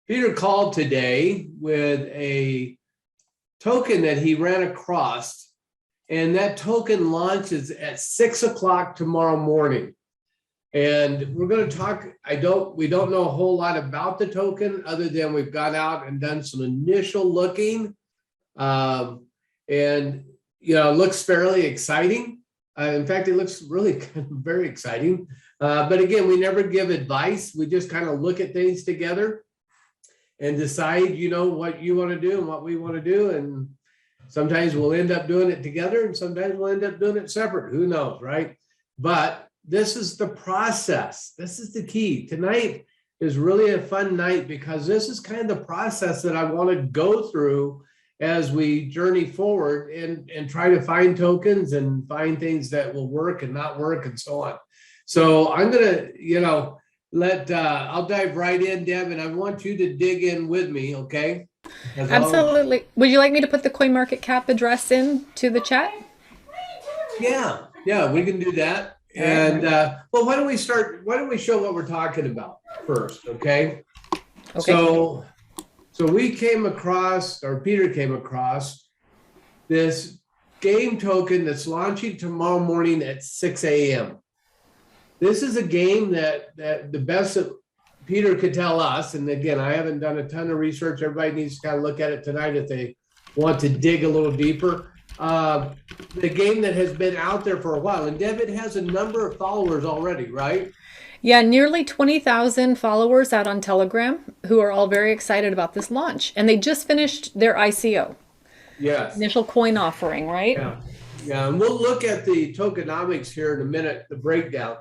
Peter called today with a token that he ran across, and that token launches at 6 o'clock tomorrow morning. And we're going to talk. We don't know a whole lot about the token other than we've gone out and done some initial looking. And, it looks fairly exciting. In fact, it looks really very exciting. But again, we never give advice. We just kind of look at things together and decide, what you want to do and what we want to do. And sometimes we'll end up doing it together and sometimes we'll end up doing it separate. Who knows, right? But this is the process. This is the key. Tonight is really a fun night because this is kind of the process that I want to go through as we journey forward and try to find tokens and find things that will work and not work and so on. So I'm going to, I'll dive right in, Deb, and I want you to dig in with me, okay? Absolutely. Would you like me to put the CoinMarketCap address in to the chat? Yeah, we can do that. And why don't we start? Why don't we show what we're talking about first? Okay. So we came across, or Peter came across, this game token that's launching tomorrow morning at 6 a.m. This is a game that the best that Peter could tell us, and again, I haven't done a ton of research. Everybody needs to kind of look at it tonight if they want to dig a little deeper. The game that has been out there for a while, and Deb, has a number of followers already, right? Yeah, nearly 20,000 followers out on Telegram who are all very excited about this launch. And they just finished their ICO. Yes. Initial coin offering, right? Yeah, and we'll look at the tokenomics here in a minute, the breakdown.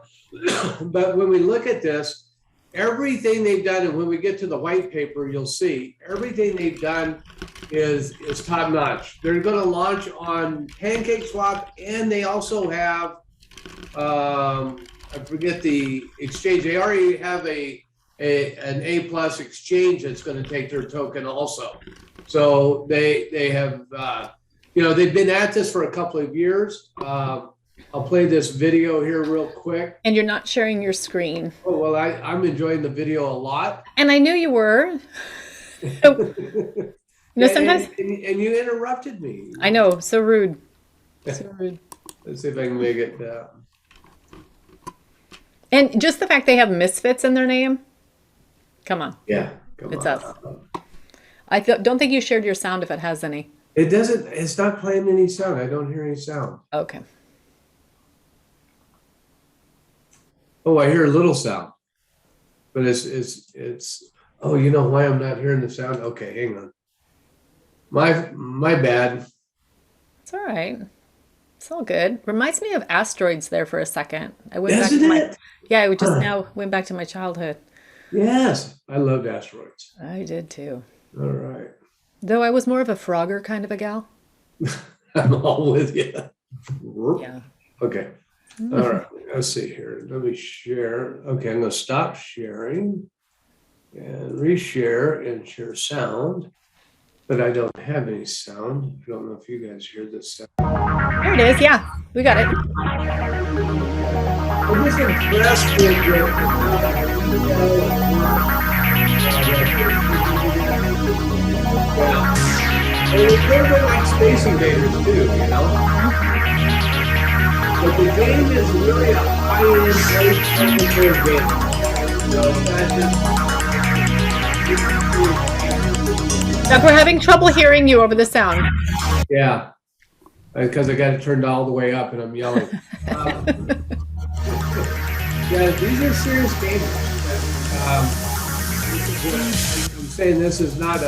But when we look at this, everything they've done, and when we get to the white paper, you'll see everything they've done is top notch. They're going to launch on PancakeSwap, and they also have I forget the exchange. They already have an A+ exchange that's going to take their token also. So they have they've been at this for a couple of years. I'll play this video here real quick. And you're not sharing your screen. Oh, well, I'm enjoying the video a lot. And I knew you were. Sometimes. And you interrupted me. I know, so rude. So rude. Let's see if I can make it. And just the fact they have misfits in their name. Come on. Yeah, it's us. I don't think you shared your sound if it has any. It doesn't. It's not playing any sound. I don't hear any sound. Okay. Oh, I hear a little sound, but it's. Oh, you know why I'm not hearing the sound? Okay, hang on. My bad. It's all right. It's all good. Reminds me of asteroids there for a second. I went Isn't back to it? I just now went back to my childhood. Yes, I loved asteroids. I did too. All right. Though I was more of a Frogger kind of a gal. I'm all with you. Yeah. Okay. All right. Let's see here. Let me share. Okay, I'm going to stop sharing and reshare and share sound. But I don't have any sound. I don't know if you guys hear this sound. There it is. Yeah, we got it. I'm just impressed with and it's a little bit like Space Invaders too, But the game is really a high-end, very technical game. Doug, we're having trouble hearing you over the sound. Yeah, because I got it turned all the way up and I'm yelling. Yeah, these are serious games. I'm saying this is not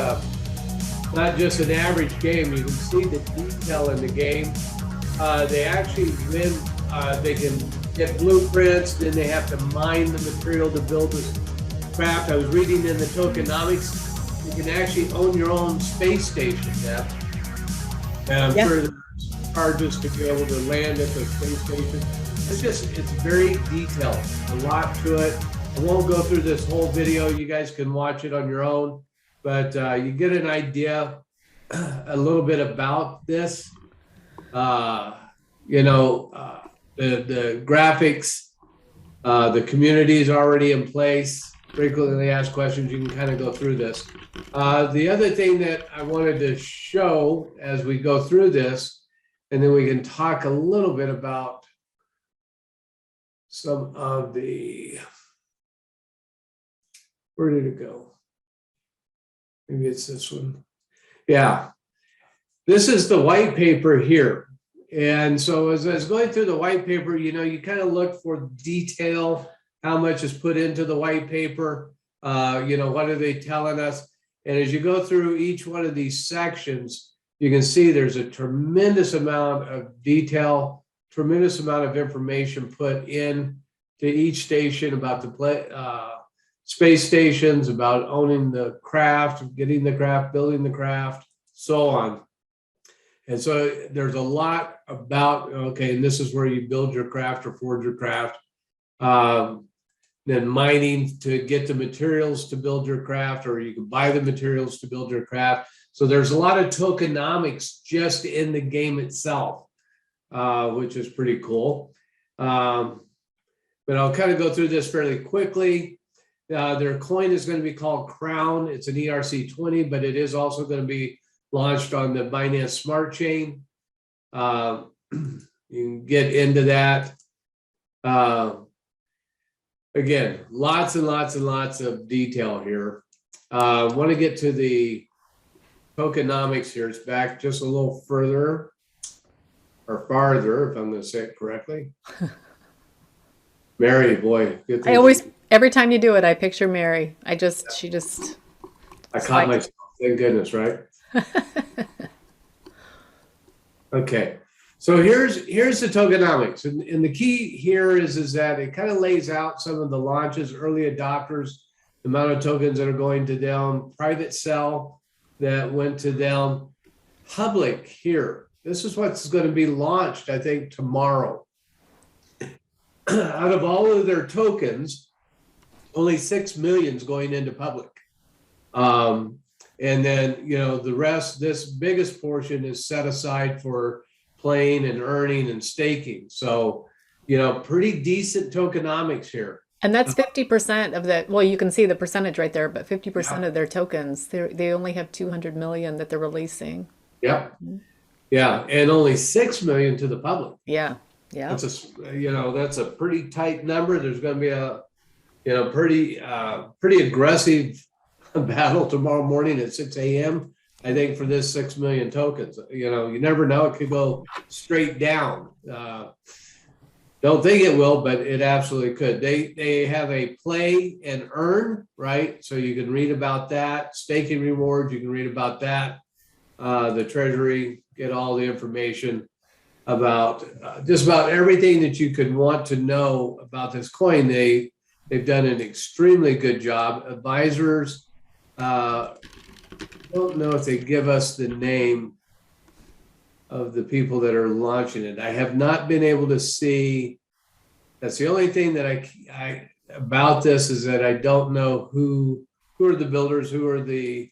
just an average game. You can see the detail in the game. They actually win. They can get blueprints. Then they have to mine the material to build this craft. I was reading in the tokenomics. You can actually own your own space station now. And I'm sure there's charges to be able to land at the space station. It's very detailed, a lot to it. I won't go through this whole video. You guys can watch it on your own, but you get an idea a little bit about this. The graphics, the community is already in place. frequently asked questions. You can kind of go through this. The other thing that I wanted to show as we go through this, and then we can talk a little bit about some of the, where did it go? Maybe it's this one. Yeah. This is the white paper here. And so as I was going through the white paper, you kind of look for detail, how much is put into the white paper, what are they telling us? And as you go through each one of these sections, you can see there's a tremendous amount of detail, tremendous amount of information put in to each station about the space stations, about owning the craft, getting the craft, building the craft, so on. And so there's a lot about, okay, and this is where you build your craft or forge your craft. Then mining to get the materials to build your craft, or you can buy the materials to build your craft. So there's a lot of tokenomics just in the game itself, which is pretty cool. But I'll kind of go through this fairly quickly. Their coin is going to be called Crown. It's an ERC20, but it is also going to be launched on the Binance Smart Chain. You can get into that. Again, lots and lots and lots of detail here. I want to get to the tokenomics here. It's back just a little further or farther, if I'm going to say it correctly. Mary, boy. Good I always, every time you do it, I picture Mary. She just. I caught myself. Thank goodness, right? Okay. So here's the tokenomics, and the key here is that it kind of lays out some of the launches, early adopters, the amount of tokens that are going to them, private sell that went to them, public here. This is what's going to be launched, I think, tomorrow. Out of all of their tokens, only 6 million is going into public. And then, the rest, this biggest portion is set aside for playing and earning and staking. So, pretty decent tokenomics here. And that's 50% of that. Well, you can see the percentage right there, but 50% of their tokens, they only have 200 million that they're releasing. Yep. Yeah. And only 6 million to the public. Yeah. Yeah. That's a pretty tight number. There's going to be a, pretty aggressive battle tomorrow morning at 6 a.m. I think for this 6 million tokens. You never know. It could go straight down. Don't think it will, but it absolutely could. They have a play and earn, right? So you can read about that. Staking rewards, you can read about that. The treasury, get all the information about just about everything that you could want to know about this coin. They've done an extremely good job. Advisors, don't know if they give us the name of the people that are launching it. I have not been able to see. That's the only thing that I about this is that I don't know who are the builders, who are the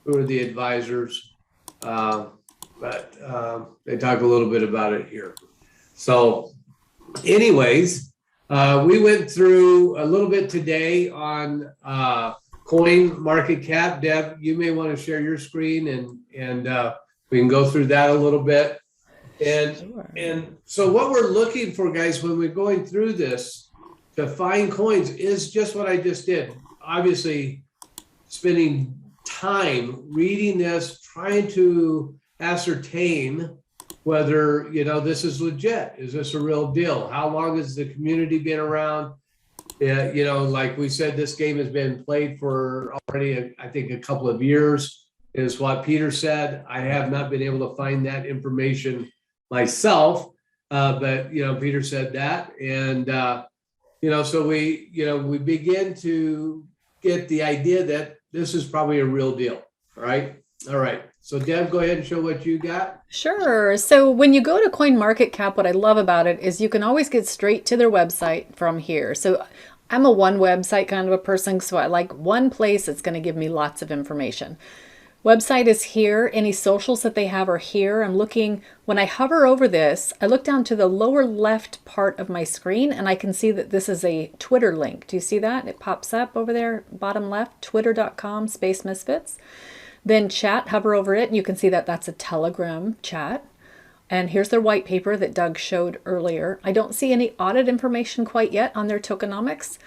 advisors. But they talk a little bit about it here. So, anyways, we went through a little bit today on coin market cap. Deb, you may want to share your screen and we can go through that a little bit. And so what we're looking for, guys, when we're going through this to find coins is just what I just did. Obviously, spending time reading this, trying to ascertain whether, this is legit. Is this a real deal? How long has the community been around? Like we said, this game has been played for already, I think, a couple of years is what Peter said. I have not been able to find that information myself, but, Peter said that. And, so we begin to get the idea that this is probably a real deal. All right. So Deb, go ahead and show what you got. Sure. So when you go to CoinMarketCap, what I love about it is you can always get straight to their website from here. So I'm a one website kind of a person, so I like one place that's going to give me lots of information. Website is here. Any socials that they have are here. I'm looking, when I hover over this, I look down to the lower left part of my screen and I can see that this is a Twitter link. Do you see that? It pops up over there, bottom left, twitter.com/misfits. Then chat, hover over it, and you can see that that's a Telegram chat. And here's their white paper that Doug showed earlier. I don't see any audit information quite yet on their tokenomics.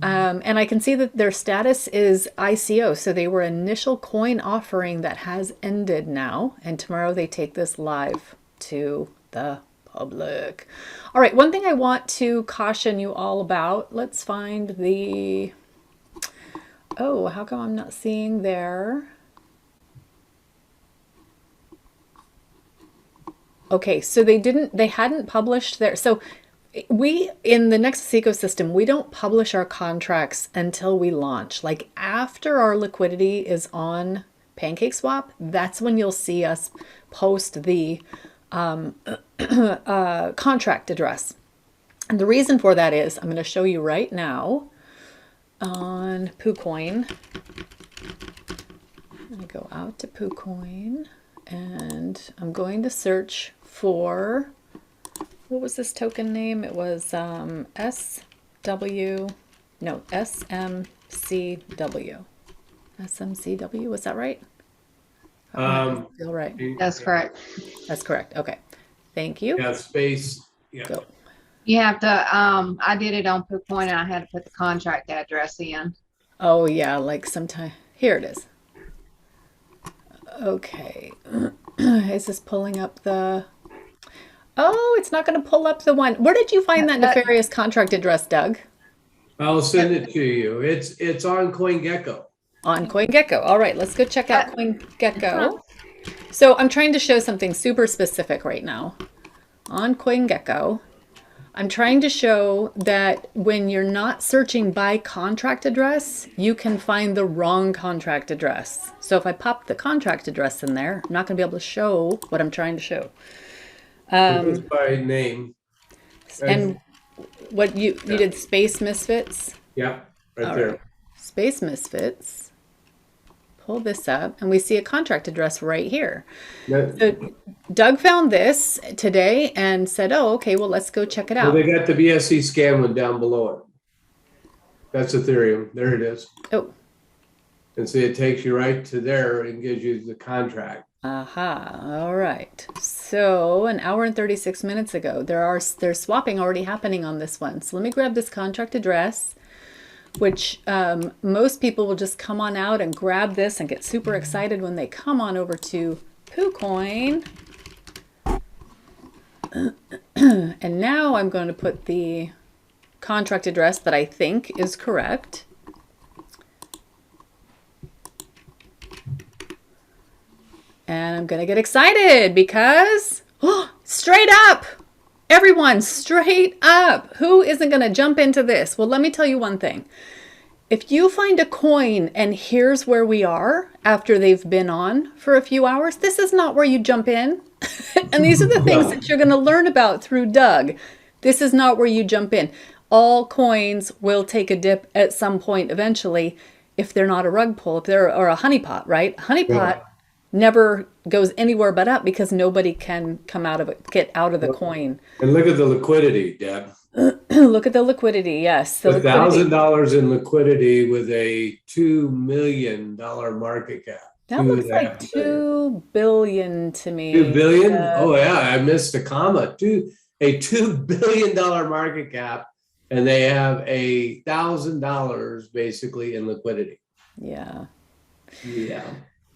And I can see that their status is ICO. So they were initial coin offering that has ended now. And tomorrow they take this live to the public. All right, one thing I want to caution you all about. Let's find the... Oh, how come I'm not seeing their... Okay, so they hadn't published their, so we, in the Nexus ecosystem, we don't publish our contracts until we launch. Like after our liquidity is on PancakeSwap, that's when you'll see us post the contract address. And the reason for that is, I'm going to show you right now on PooCoin. I'm going to go out to PooCoin and I'm going to search for, what was this token name? It was SMCW. SMCW, was that right? Feel right. That's correct. That's correct. Okay. Thank you. Yeah, space. Yeah. Go. You have to, I did it on PooCoin and I had to put the contract address in. Oh yeah, like sometime, here it is. Okay. Is this pulling up the... Oh, it's not going to pull up the one. Where did you find that nefarious contract address, Doug? I'll send it to you. It's on CoinGecko. On CoinGecko. All right, let's go check out CoinGecko. So I'm trying to show something super specific right now. On CoinGecko, I'm trying to show that when you're not searching by contract address, you can find the wrong contract address. So if I pop the contract address in there, I'm not going to be able to show what I'm trying to show. It's by name. And what you did Space Misfits? Yeah, right All there. right. Space Misfits. Pull this up and we see a contract address right here. So Doug found this today and said, oh, okay, well, let's go check it out. Well, they got the BSC scan one down below it. That's Ethereum. There it is. Oh. And see, it takes you right to there and gives you the contract. Aha. All right. So an hour and 36 minutes ago, there's swapping already happening on this one. So let me grab this contract address, which most people will just come on out and grab this and get super excited when they come on over to PooCoin. And now I'm going to put the contract address that I think is correct. And I'm going to get excited because straight up, everyone, straight up. Who isn't going to jump into this? Well, let me tell you one thing. If you find a coin and here's where we are after they've been on for a few hours, this is not where you jump in. And these are the things that you're going to learn about through Doug. This is not where you jump in. All coins will take a dip at some point eventually if they're not a rug pull, if they're or a honeypot, right? Honeypot never goes anywhere but up because nobody can come out of it, get out of the coin. And look at the liquidity, Deb. Look at the liquidity. Yes. $1,000 in liquidity with a $2 million market cap. That looks like 2 billion to me. 2 billion? Oh yeah, I missed a comma. A $2 billion market cap, and they have $1,000 basically in liquidity. Yeah. Yeah.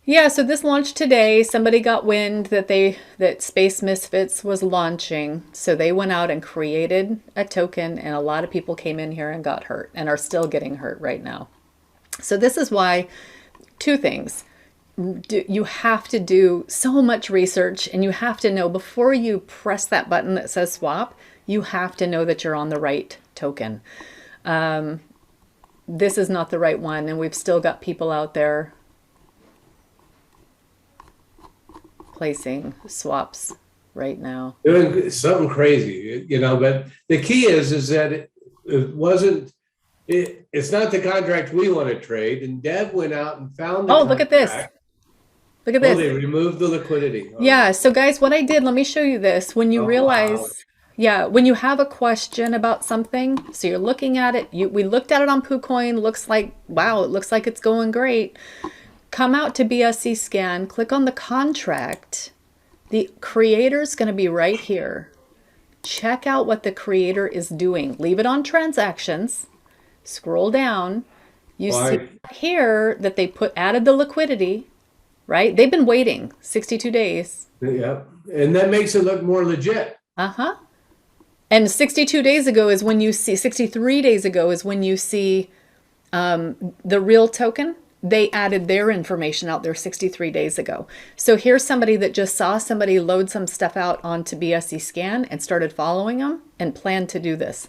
Yeah, so this launched today. Somebody got wind that Space Misfits was launching. So they went out and created a token, and a lot of people came in here and got hurt and are still getting hurt right now. So this is why, two things. You have to do so much research, and you have to know before you press that button that says swap, you have to know that you're on the right token. This is not the right one, and we've still got people out there placing swaps right now. Doing something crazy, but the key is that it's not the contract we want to trade. And Deb went out and found the look at this. Look at Oh, this. they removed the liquidity. Oh, Yeah, so guys, what I did, let me show you this. When you oh, wow. realize, yeah, when you have a question about something, so you're looking at it, we looked at it on PooCoin, looks like, wow, it looks like it's going great. Come out to BSC scan, click on the contract. The creator's going to be right here. Check out what the creator is doing. Leave it on transactions. Scroll down. You see Why? here that they added the liquidity, right? They've been waiting 62 days. Yeah. And that makes it look more legit. Uh-huh. And 62 days ago is when you see, 63 days ago is when you see the real token. They added their information out there 63 days ago. So here's somebody that just saw somebody load some stuff out onto BSC Scan and started following them and planned to do this.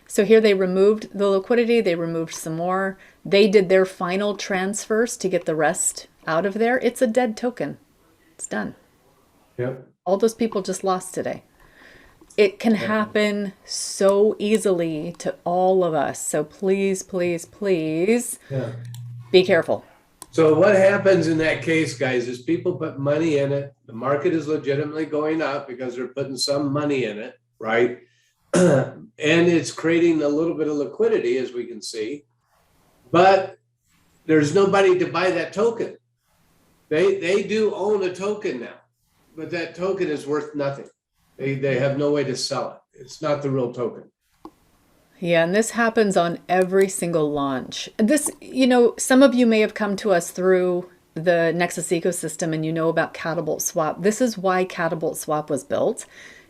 So here they removed the liquidity, they removed some more. They did their final transfers to get the rest out of there. It's a dead token. It's done. Yep. All those people just lost today. It can happen so easily to all of us. So please, please, please Yeah. be careful. So what happens in that case, guys, is people put money in it. The market is legitimately going up because they're putting some money in it, right? And it's creating a little bit of liquidity, as we can see. But there's nobody to buy that token. They do own a token now, but that token is worth nothing. They have no way to sell it. It's not the real token. Yeah, and this happens on every single launch. This, you know, some of you may have come to us through the Nexus ecosystem and you know about PancakeSwap. This is why PancakeSwap was built,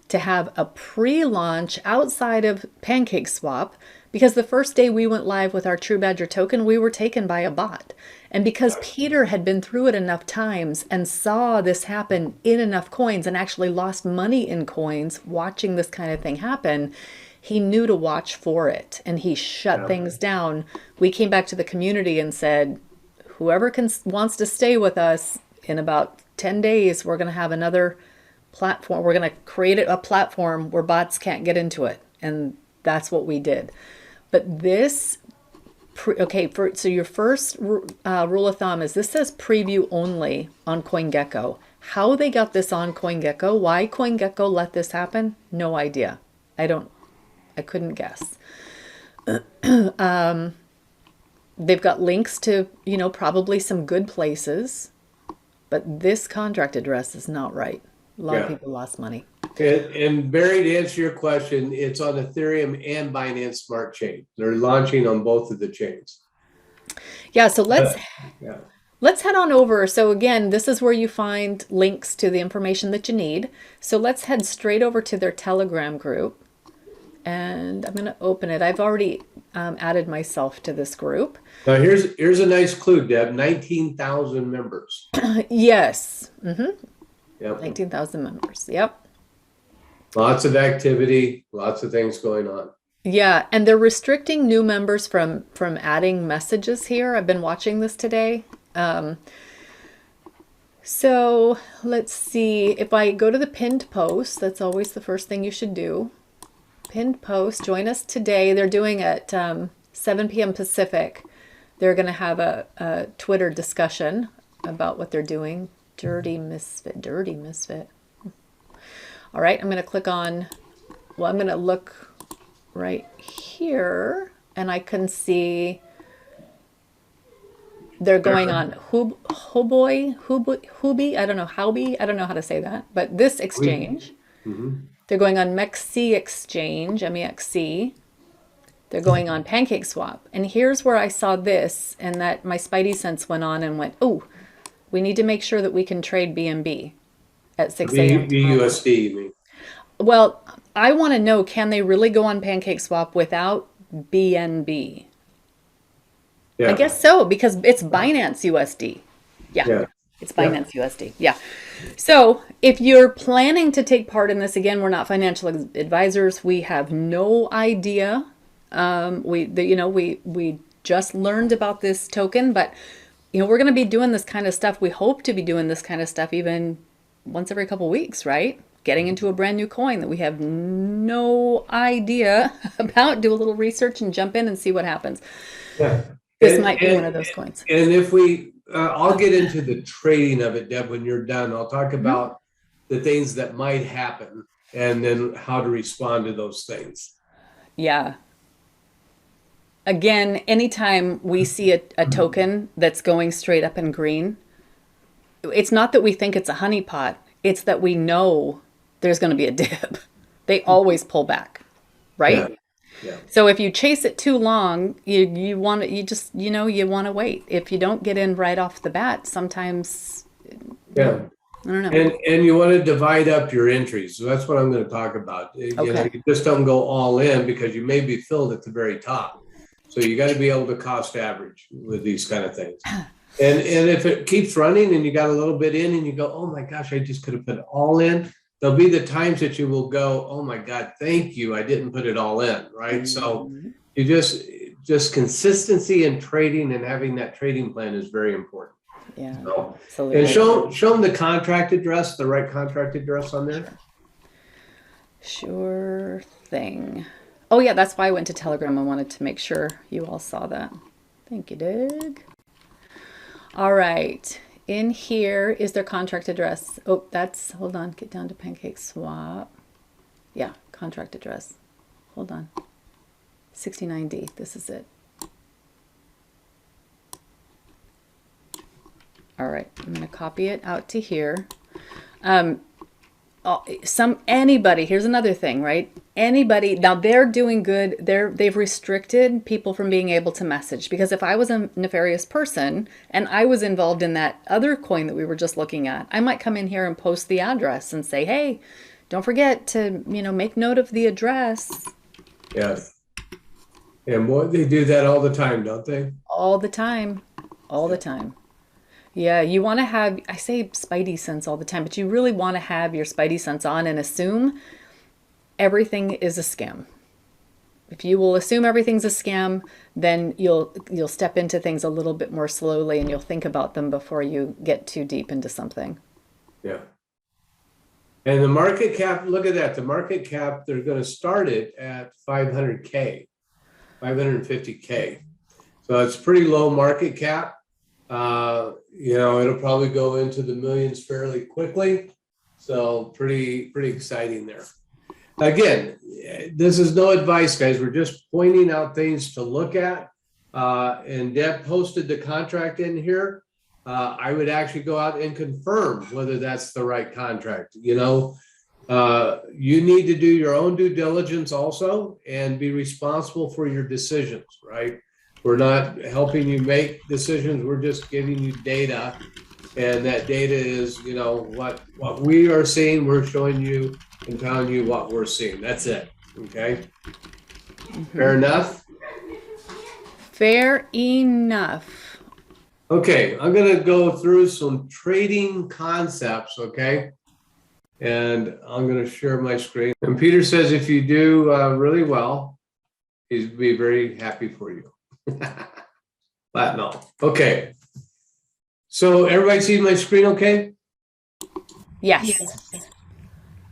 to have a pre-launch outside of PancakeSwap, because the first day we went live with our True Badger token, we were taken by a bot. And because Peter had been through it enough times and saw this happen in enough coins and actually lost money in coins watching this kind of thing happen, he knew to watch for it and he shut things down. We came back to the community and said, whoever wants to stay with us, in about 10 days, we're going to have another platform. We're going to create a platform where bots can't get into it. And that's what we did. But this, so your first rule of thumb is this says preview only on CoinGecko. How they got this on CoinGecko, why CoinGecko let this happen, no idea. I couldn't guess. They've got links to, you know, probably some good places, but this contract address is not right. A lot of people lost money. And Barry, to answer your question, it's on Ethereum and Binance Smart Chain. They're launching on both of the chains. Yeah, so let's head on over. So again, this is where you find links to the information that you need. So let's head straight over to their Telegram group. And I'm going to open it. I've already added myself to this group. Now here's a nice clue, Deb. 19,000 members. Yes. Mm-hmm. Yep. 19,000 members. Yep. Lots of activity, lots of things going on. Yeah, and they're restricting new members from adding messages here. I've been watching this today. So let's see. If I go to the pinned post, that's always the first thing you should do. Pinned post, join us today. They're doing at 7 p.m. Pacific. They're going to have a Twitter discussion about what they're doing. Dirty misfit. All right, I'm going to click on, well, I'm going to look right here and I can see they're going on Huobi, I don't know how to say that, but this exchange. Mm-hmm. They're going on MEXC exchange, MEXC. They're going on PancakeSwap. And here's where I saw this and that my spidey sense went on and went, oh, we need to make sure that we can trade BNB at 6 a.m. BUSD, you mean? Well, I want to know, can they really go on PancakeSwap without BNB? Yeah. I guess so, because it's Binance USD. Yeah. It's Binance USD. Yeah. So if you're planning to take part in this, again, we're not financial advisors. We have no idea. We just learned about this token, but we're going to be doing this kind of stuff. We hope to be doing this kind of stuff even once every couple of weeks, right? Getting into a brand new coin that we have no idea about. Do a little research and jump in and see what happens. Yeah. This might be one of those coins. And if we I'll get into the trading of it, Deb, when you're done. I'll talk about the things that might happen and then how to respond to those things. Yeah. Again, anytime we see a token that's going straight up in green, it's not that we think it's a honeypot. It's that we know there's going to be a dip. They always pull back, right? Yeah. Yeah. So if you chase it too long, you want to, you want to wait. If you don't get in right off the bat, sometimes, Yeah. I don't know. And you want to divide up your entries. So that's what I'm going to talk about. You know, you just don't go all in because you may be filled at the very top. So you got to be able to cost average with these kind of things. And if it keeps running and you got a little bit in and you go, oh my gosh, I just could have put it all in. There'll be the times that you will go, oh my God, thank you. I didn't put it all in, right? So you just consistency in trading and having that trading plan is very important. Yeah, so, absolutely. and show them the contract address, the right contract address on there. Sure thing. Oh yeah, that's why I went to Telegram. I wanted to make sure you all saw that. Thank you, Doug. All right. In here is their contract address. Oh, hold on, get down to PancakeSwap. Yeah, contract address. Hold on. 69D, this is it. All right, I'm gonna copy it out to here. Anybody, here's another thing, right? Anybody, now they're doing good. They've restricted people from being able to message, because if I was a nefarious person and I was involved in that other coin that we were just looking at, I might come in here and post the address and say, hey, don't forget to, make note of the address. Yes. And boy, they do that all the time, don't they? All the time. All the time. Yeah, you want to have, I say spidey sense all the time, but you really want to have your spidey sense on and assume everything is a scam. If you will assume everything's a scam, then you'll step into things a little bit more slowly and you'll think about them before you get too deep into something. Yeah. And the market cap, look at that. The market cap, they're going to start it at 500K, 550K. So it's pretty low market cap. It'll probably go into the millions fairly quickly. So pretty exciting there. Again, this is no advice, guys. We're just pointing out things to look at. And Deb posted the contract in here. I would actually go out and confirm whether that's the right contract. You need to do your own due diligence also and be responsible for your decisions, right? We're not helping you make decisions. We're just giving you data. And that data is, what we are seeing, we're showing you and telling you what we're seeing. That's it. Okay. Fair enough? Fair enough. Okay. I'm going to go through some trading concepts. Okay. And I'm going to share my screen. And Peter says, if you do really well, he's be very happy for you. But no. Okay. So everybody see my screen okay? Yes.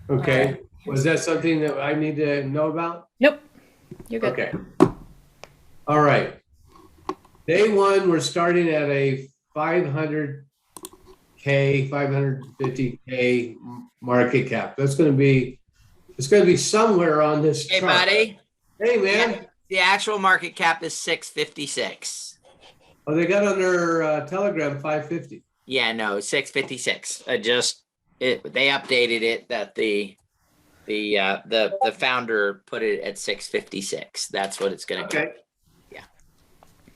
Okay. Right. Was that something that I need to know about? Nope. You're good. Okay. All right. Day one, we're starting at a 500K, 550K market cap. It's going to be somewhere on this Hey, chart. buddy. Hey, man. The actual market cap is 656. Oh, they got on their Telegram 550. Yeah, no, 656. They updated it that the founder put it at 656. That's what it's going to Okay. be. Yeah.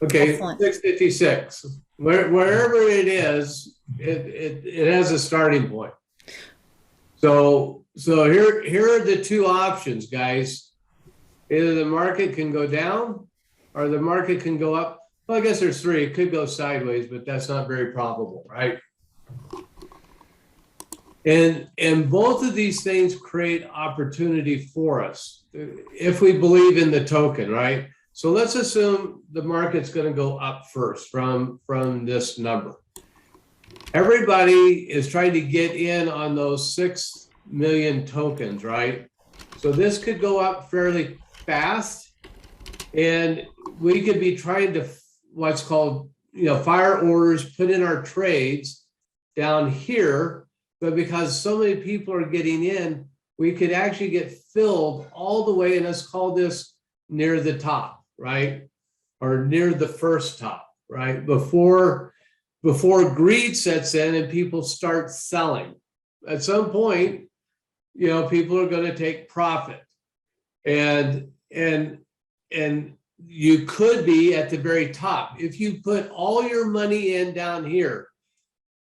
Okay, Excellent. 656. Wherever it is, it has a starting point. So here are the two options, guys. Either the market can go down or the market can go up. Well, I guess there's three. It could go sideways, but that's not very probable, right? And both of these things create opportunity for us if we believe in the token, right? So let's assume the market's going to go up first from this number. Everybody is trying to get in on those 6 million tokens, right? So this could go up fairly fast, and we could be trying to what's called, fire orders, put in our trades down here, but because so many people are getting in, we could actually get filled all the way, and let's call this near the top, right? Or near the first top, right? Before greed sets in and people start selling. At some point, people are going to take profit. And you could be at the very top. If you put all your money in down here,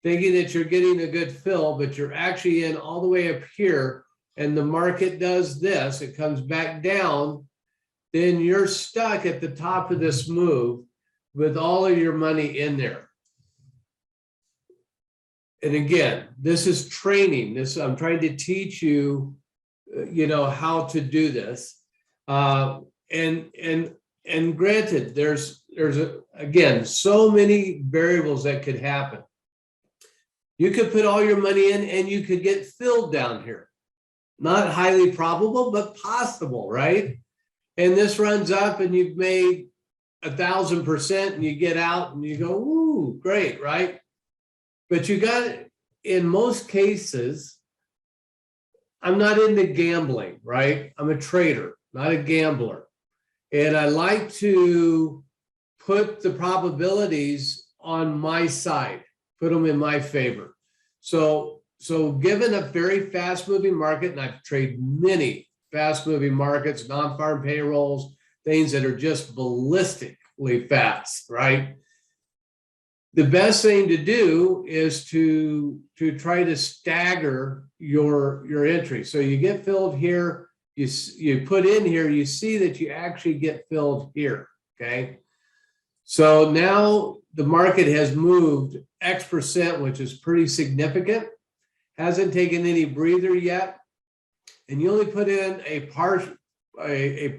thinking that you're getting a good fill, but you're actually in all the way up here, and the market does this, it comes back down, then you're stuck at the top of this move with all of your money in there. And again, this is training. I'm trying to teach you, how to do this. And granted, there's again, so many variables that could happen. You could put all your money in and you could get filled down here. Not highly probable, but possible, right? And this runs up and you've made 1,000% and you get out and you go, ooh, great, right? But you got, in most cases, I'm not into gambling, right? I'm a trader, not a gambler. And I like to put the probabilities on my side, put them in my favor. So given a very fast moving market, and I've traded many fast moving markets, non-farm payrolls, things that are just ballistically fast, right? The best thing to do is to try to stagger your entry. So you get filled here, you put in here, you see that you actually get filled here, okay? So now the market has moved X%, which is pretty significant, hasn't taken any breather yet, and you only put in a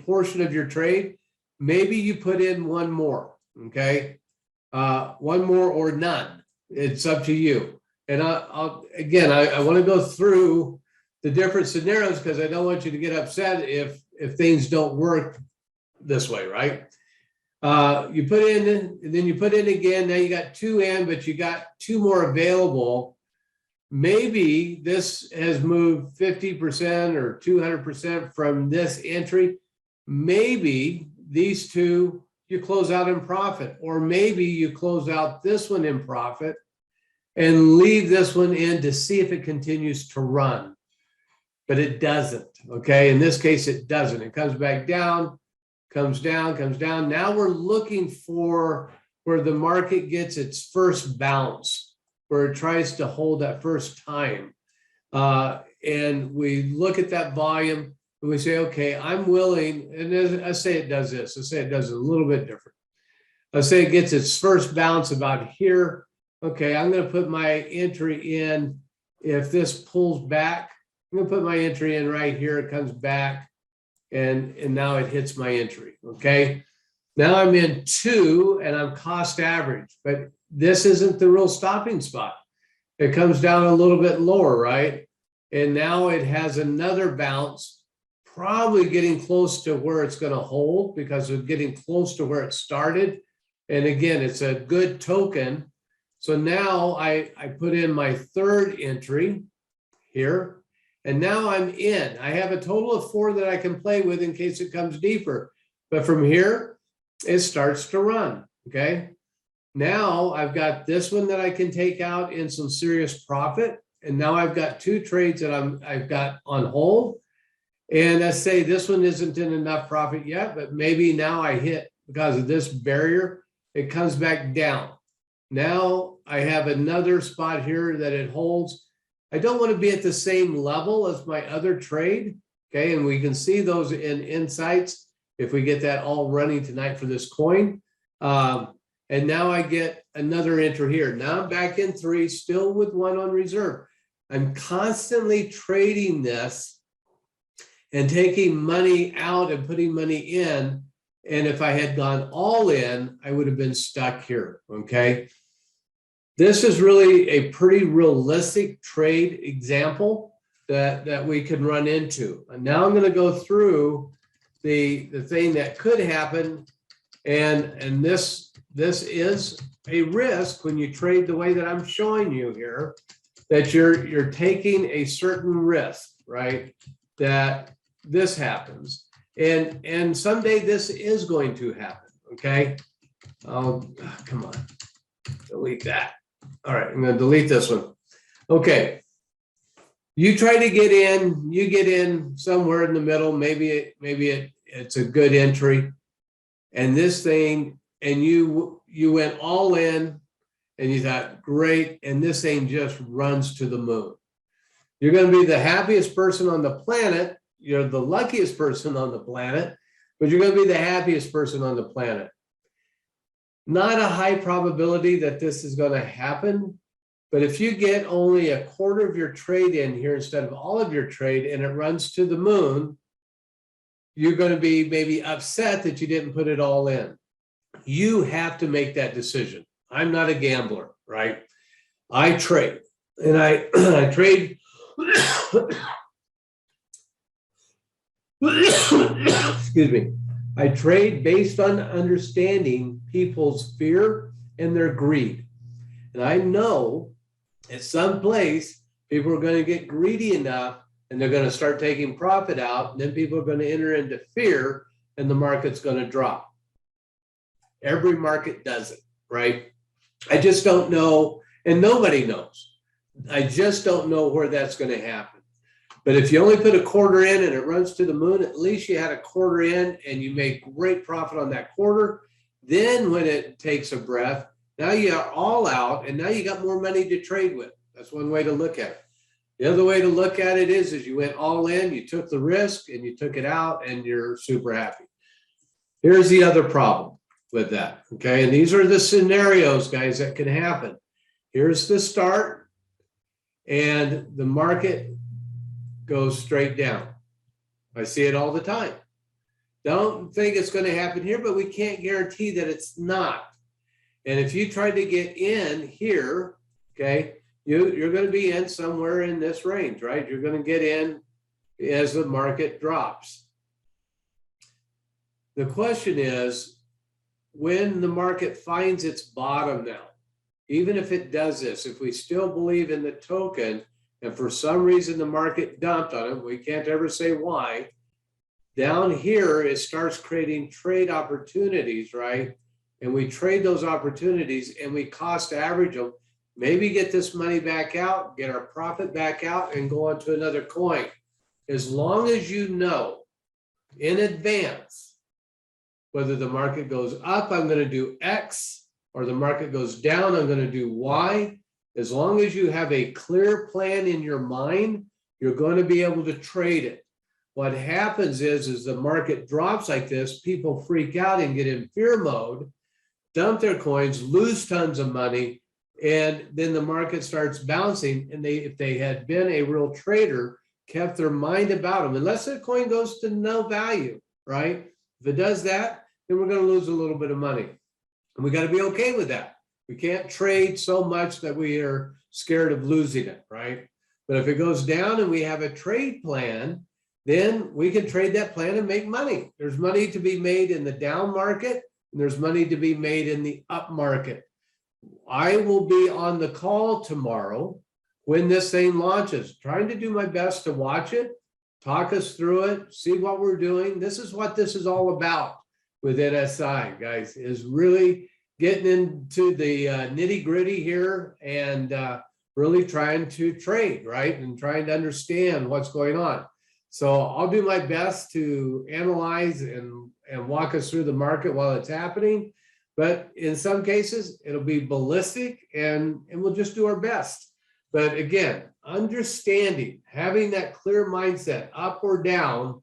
portion of your trade. Maybe you put in one more, okay? One more or none. It's up to you. And I want to go through the different scenarios because I don't want you to get upset if things don't work this way, right? You put in, and then you put in again. Now you got 2 in, but you got 2 more available. Maybe this has moved 50% or 200% from this entry. Maybe these 2 you close out in profit, or maybe you close out this one in profit and leave this one in to see if it continues to run. But it doesn't, okay? In this case, it doesn't. It comes back down, comes down, comes down. Now we're looking for where the market gets its first bounce, where it tries to hold that first time. And we look at that volume and we say, okay, I'm willing, and I say it does this, I say it does it a little bit different. I say it gets its first bounce about here. Okay, I'm gonna put my entry in. If this pulls back, I'm gonna put my entry in right here, it comes back, and now it hits my entry, okay? Now I'm in 2 and I'm cost average, but this isn't the real stopping spot. It comes down a little bit lower, right? And now it has another bounce, probably getting close to where it's going to hold because it's getting close to where it started. And again, it's a good token. So now I put in my 3rd entry here, and now I'm in. I have a total of 4 that I can play with in case it comes deeper. But from here, it starts to run, okay? Now I've got this one that I can take out in some serious profit. And now I've got 2 trades that I've got on hold. And let's say this one isn't in enough profit yet, but maybe now I hit, because of this barrier, it comes back down. Now I have another spot here that it holds. I don't want to be at the same level as my other trade, okay? And we can see those in nSights if we get that all running tonight for this coin. And now I get another entry here. Now I'm back in 3, still with 1 on reserve. I'm constantly trading this and taking money out and putting money in. And if I had gone all in, I would have been stuck here, okay? This is really a pretty realistic trade example that we can run into. And now I'm gonna go through the thing that could happen. And this this is a risk when you trade the way that I'm showing you here, that you're taking a certain risk, right? That this happens. And someday this is going to happen, okay? Come on, delete that. All right, I'm gonna delete this one. Okay. You try to get in, you get in somewhere in the middle, maybe it's a good entry. And this thing, and you went all in and you thought, great, and this thing just runs to the moon. You're going to be the happiest person on the planet. You're the luckiest person on the planet, but you're going to be the happiest person on the planet. Not a high probability that this is going to happen, but if you get only a quarter of your trade in here instead of all of your trade and it runs to the moon, you're going to be maybe upset that you didn't put it all in. You have to make that decision. I'm not a gambler, right? I trade, and I trade. Excuse me. I trade based on understanding people's fear and their greed. And I know at some place people are going to get greedy enough and they're going to start taking profit out, and then people are going to enter into fear and the market's going to drop. Every market does it, right? I just don't know, and nobody knows. I just don't know where that's going to happen. But if you only put a quarter in and it runs to the moon, at least you had a quarter in and you make great profit on that quarter. Then when it takes a breath, now you are all out and now you got more money to trade with. That's one way to look at it. The other way to look at it is you went all in, you took the risk and you took it out and you're super happy. Here's the other problem with that, okay? And these are the scenarios, guys, that can happen. Here's the start and the market goes straight down. I see it all the time. Don't think it's going to happen here, but we can't guarantee that it's not. And if you try to get in here, okay, you're going to be in somewhere in this range, right? You're going to get in as the market drops. The question is, when the market finds its bottom now, even if it does this, if we still believe in the token, and for some reason the market dumped on it, we can't ever say why, down here it starts creating trade opportunities, right? And we trade those opportunities and we cost average them, maybe get this money back out, get our profit back out and go on to another coin. As long as you know in advance whether the market goes up, I'm going to do X, or the market goes down, I'm going to do Y. As long as you have a clear plan in your mind, you're going to be able to trade it. What happens is the market drops like this, people freak out and get in fear mode, dump their coins, lose tons of money, and then the market starts bouncing. And if they had been a real trader, kept their mind about them, unless the coin goes to no value, right? If it does that, then we're going to lose a little bit of money. And we got to be okay with that. We can't trade so much that we are scared of losing it, right? But if it goes down and we have a trade plan, then we can trade that plan and make money. There's money to be made in the down market, and there's money to be made in the up market. I will be on the call tomorrow when this thing launches, trying to do my best to watch it, talk us through it, see what we're doing. This is what this is all about with nSi, guys, is really getting into the nitty gritty here and really trying to trade, right? And trying to understand what's going on. So I'll do my best to analyze and walk us through the market while it's happening. But in some cases, it'll be ballistic and we'll just do our best. But again, understanding, having that clear mindset, up or down,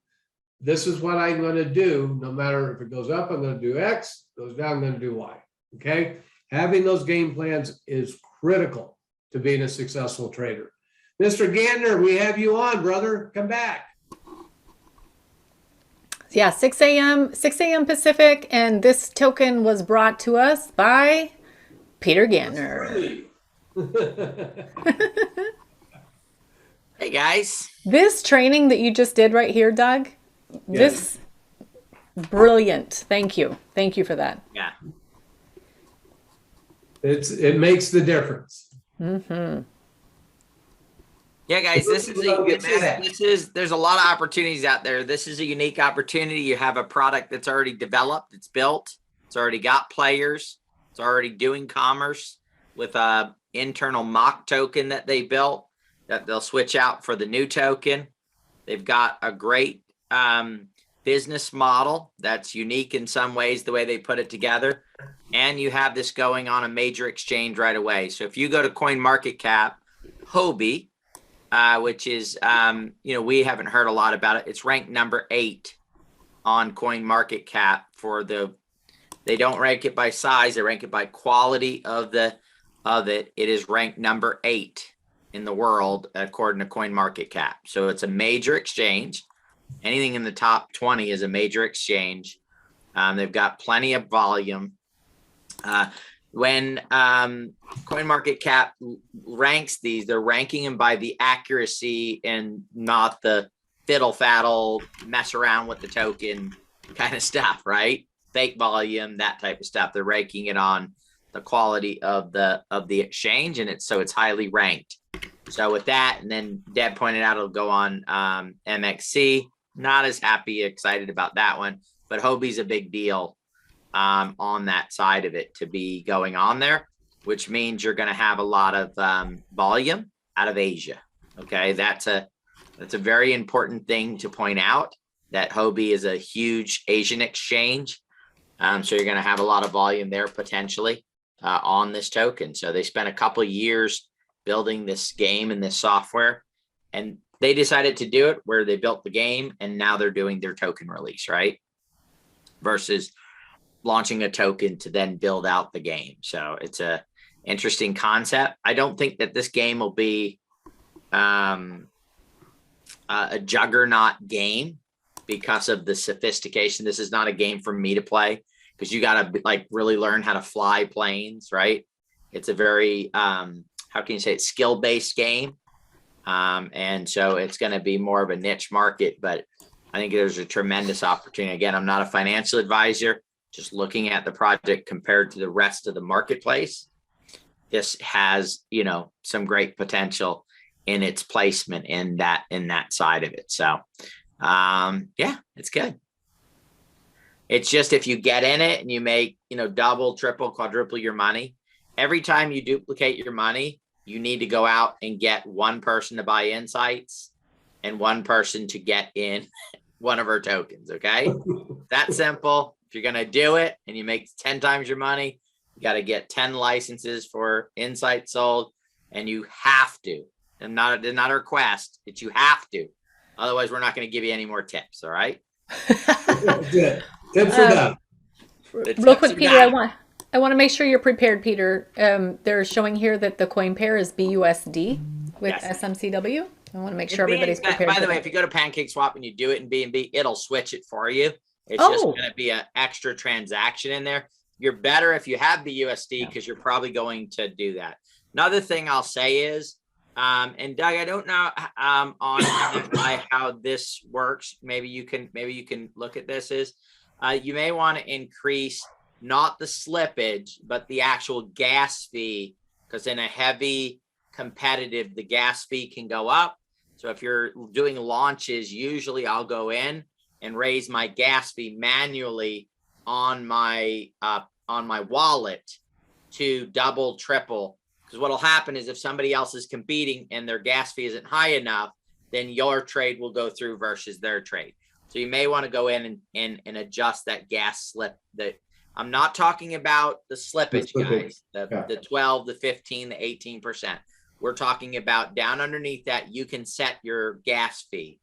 this is what I'm going to do. No matter if it goes up, I'm going to do X, goes down, I'm going to do Y. Okay, having those game plans is critical to being a successful trader. Mr. Gantner, we have you on, brother. Come back. Yeah, 6 a.m. Pacific, and this token was brought to us by Peter Gantner. Hey guys. This training that you just did right here, Doug, this brilliant. Thank you. Thank you for that. Yeah. It makes the difference. Mm-hmm. Yeah, guys, We'll get you that. there's a lot of opportunities out there. This is a unique opportunity. You have a product that's already developed, it's built, it's already got players, it's already doing commerce with a internal mock token that they built that they'll switch out for the new token. They've got a great business model that's unique in some ways, the way they put it together. And you have this going on a major exchange right away. So if you go to CoinMarketCap, Hobie, which is, we haven't heard a lot about it. It's ranked number 8 on CoinMarketCap they don't rank it by size. They rank it by quality of it. It is ranked number 8 in the world, according to CoinMarketCap. So it's a major exchange. Anything in the top 20 is a major exchange. They've got plenty of volume. When CoinMarketCap ranks these, they're ranking them by the accuracy and not the fiddle faddle, mess around with the token kind of stuff, right? Fake volume, that type of stuff. They're ranking it on the quality of the exchange, and it's highly ranked. So with that, and then Deb pointed out it'll go on MXC. Not as excited about that one, but Hobie's a big deal on that side of it to be going on there, which means you're going to have a lot of volume out of Asia. Okay, that's a very important thing to point out, that Hobie is a huge Asian exchange. So you're going to have a lot of volume there potentially on this token. So they spent a couple of years building this game and this software, and they decided to do it where they built the game and now they're doing their token release, right? Versus launching a token to then build out the game. So it's a interesting concept. I don't think that this game will be a juggernaut game because of the sophistication. This is not a game for me to play because you got to really learn how to fly planes, right? It's a very, how can you say it, skill-based game. And so it's going to be more of a niche market, but I think there's a tremendous opportunity. Again, I'm not a financial advisor, just looking at the project compared to the rest of the marketplace. This has, some great potential in its placement in that side of it. So, yeah, it's good. It's just, if you get in it and you make, double, triple, quadruple your money, every time you duplicate your money, you need to go out and get one person to buy nSights and one person to get in one of our tokens. Okay. That simple. If you're going to do it and you make 10 times your money, you got to get 10 licenses for nSights sold, and you have to, and not a request, that you have to. Otherwise, we're not going to give you any more tips. All right. Good. Tips are done. Real quick, Peter, I want to make sure you're prepared, Peter. They're showing here that the coin pair is BUSD with SMCW. I want to make sure everybody's prepared. By the way, if you go to PancakeSwap and you do it in BNB, it'll switch it for you. It's just going to be an extra transaction in there. You're better if you have the USD because you're probably going to do that. Another thing I'll say is, and Doug, I don't know on how this works. Maybe you can look at this. You may want to increase not the slippage, but the actual gas fee, because in a heavy competitive, the gas fee can go up. So if you're doing launches, usually I'll go in and raise my gas fee manually on my wallet to double, triple. Because what'll happen is if somebody else is competing and their gas fee isn't high enough, then your trade will go through versus their trade. So you may want to go in and adjust that gas slip. That I'm not talking about the slippage, guys. The 12, the 15, the 18%. We're talking about down underneath that. You can set your gas fee.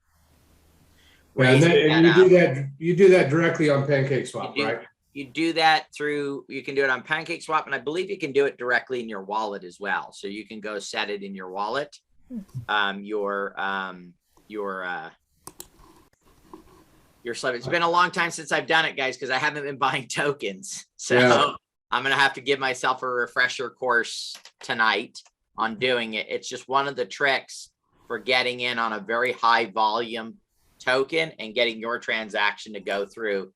And you do that directly on PancakeSwap, right? You do that you can do it on PancakeSwap, and I believe you can do it directly in your wallet as well. So you can go set it in your wallet. Your slip. It's been a long time since I've done it, guys, because I haven't been buying tokens. So I'm going to have to give myself a refresher course tonight on doing it. It's just one of the tricks for getting in on a very high volume token and getting your transaction to go through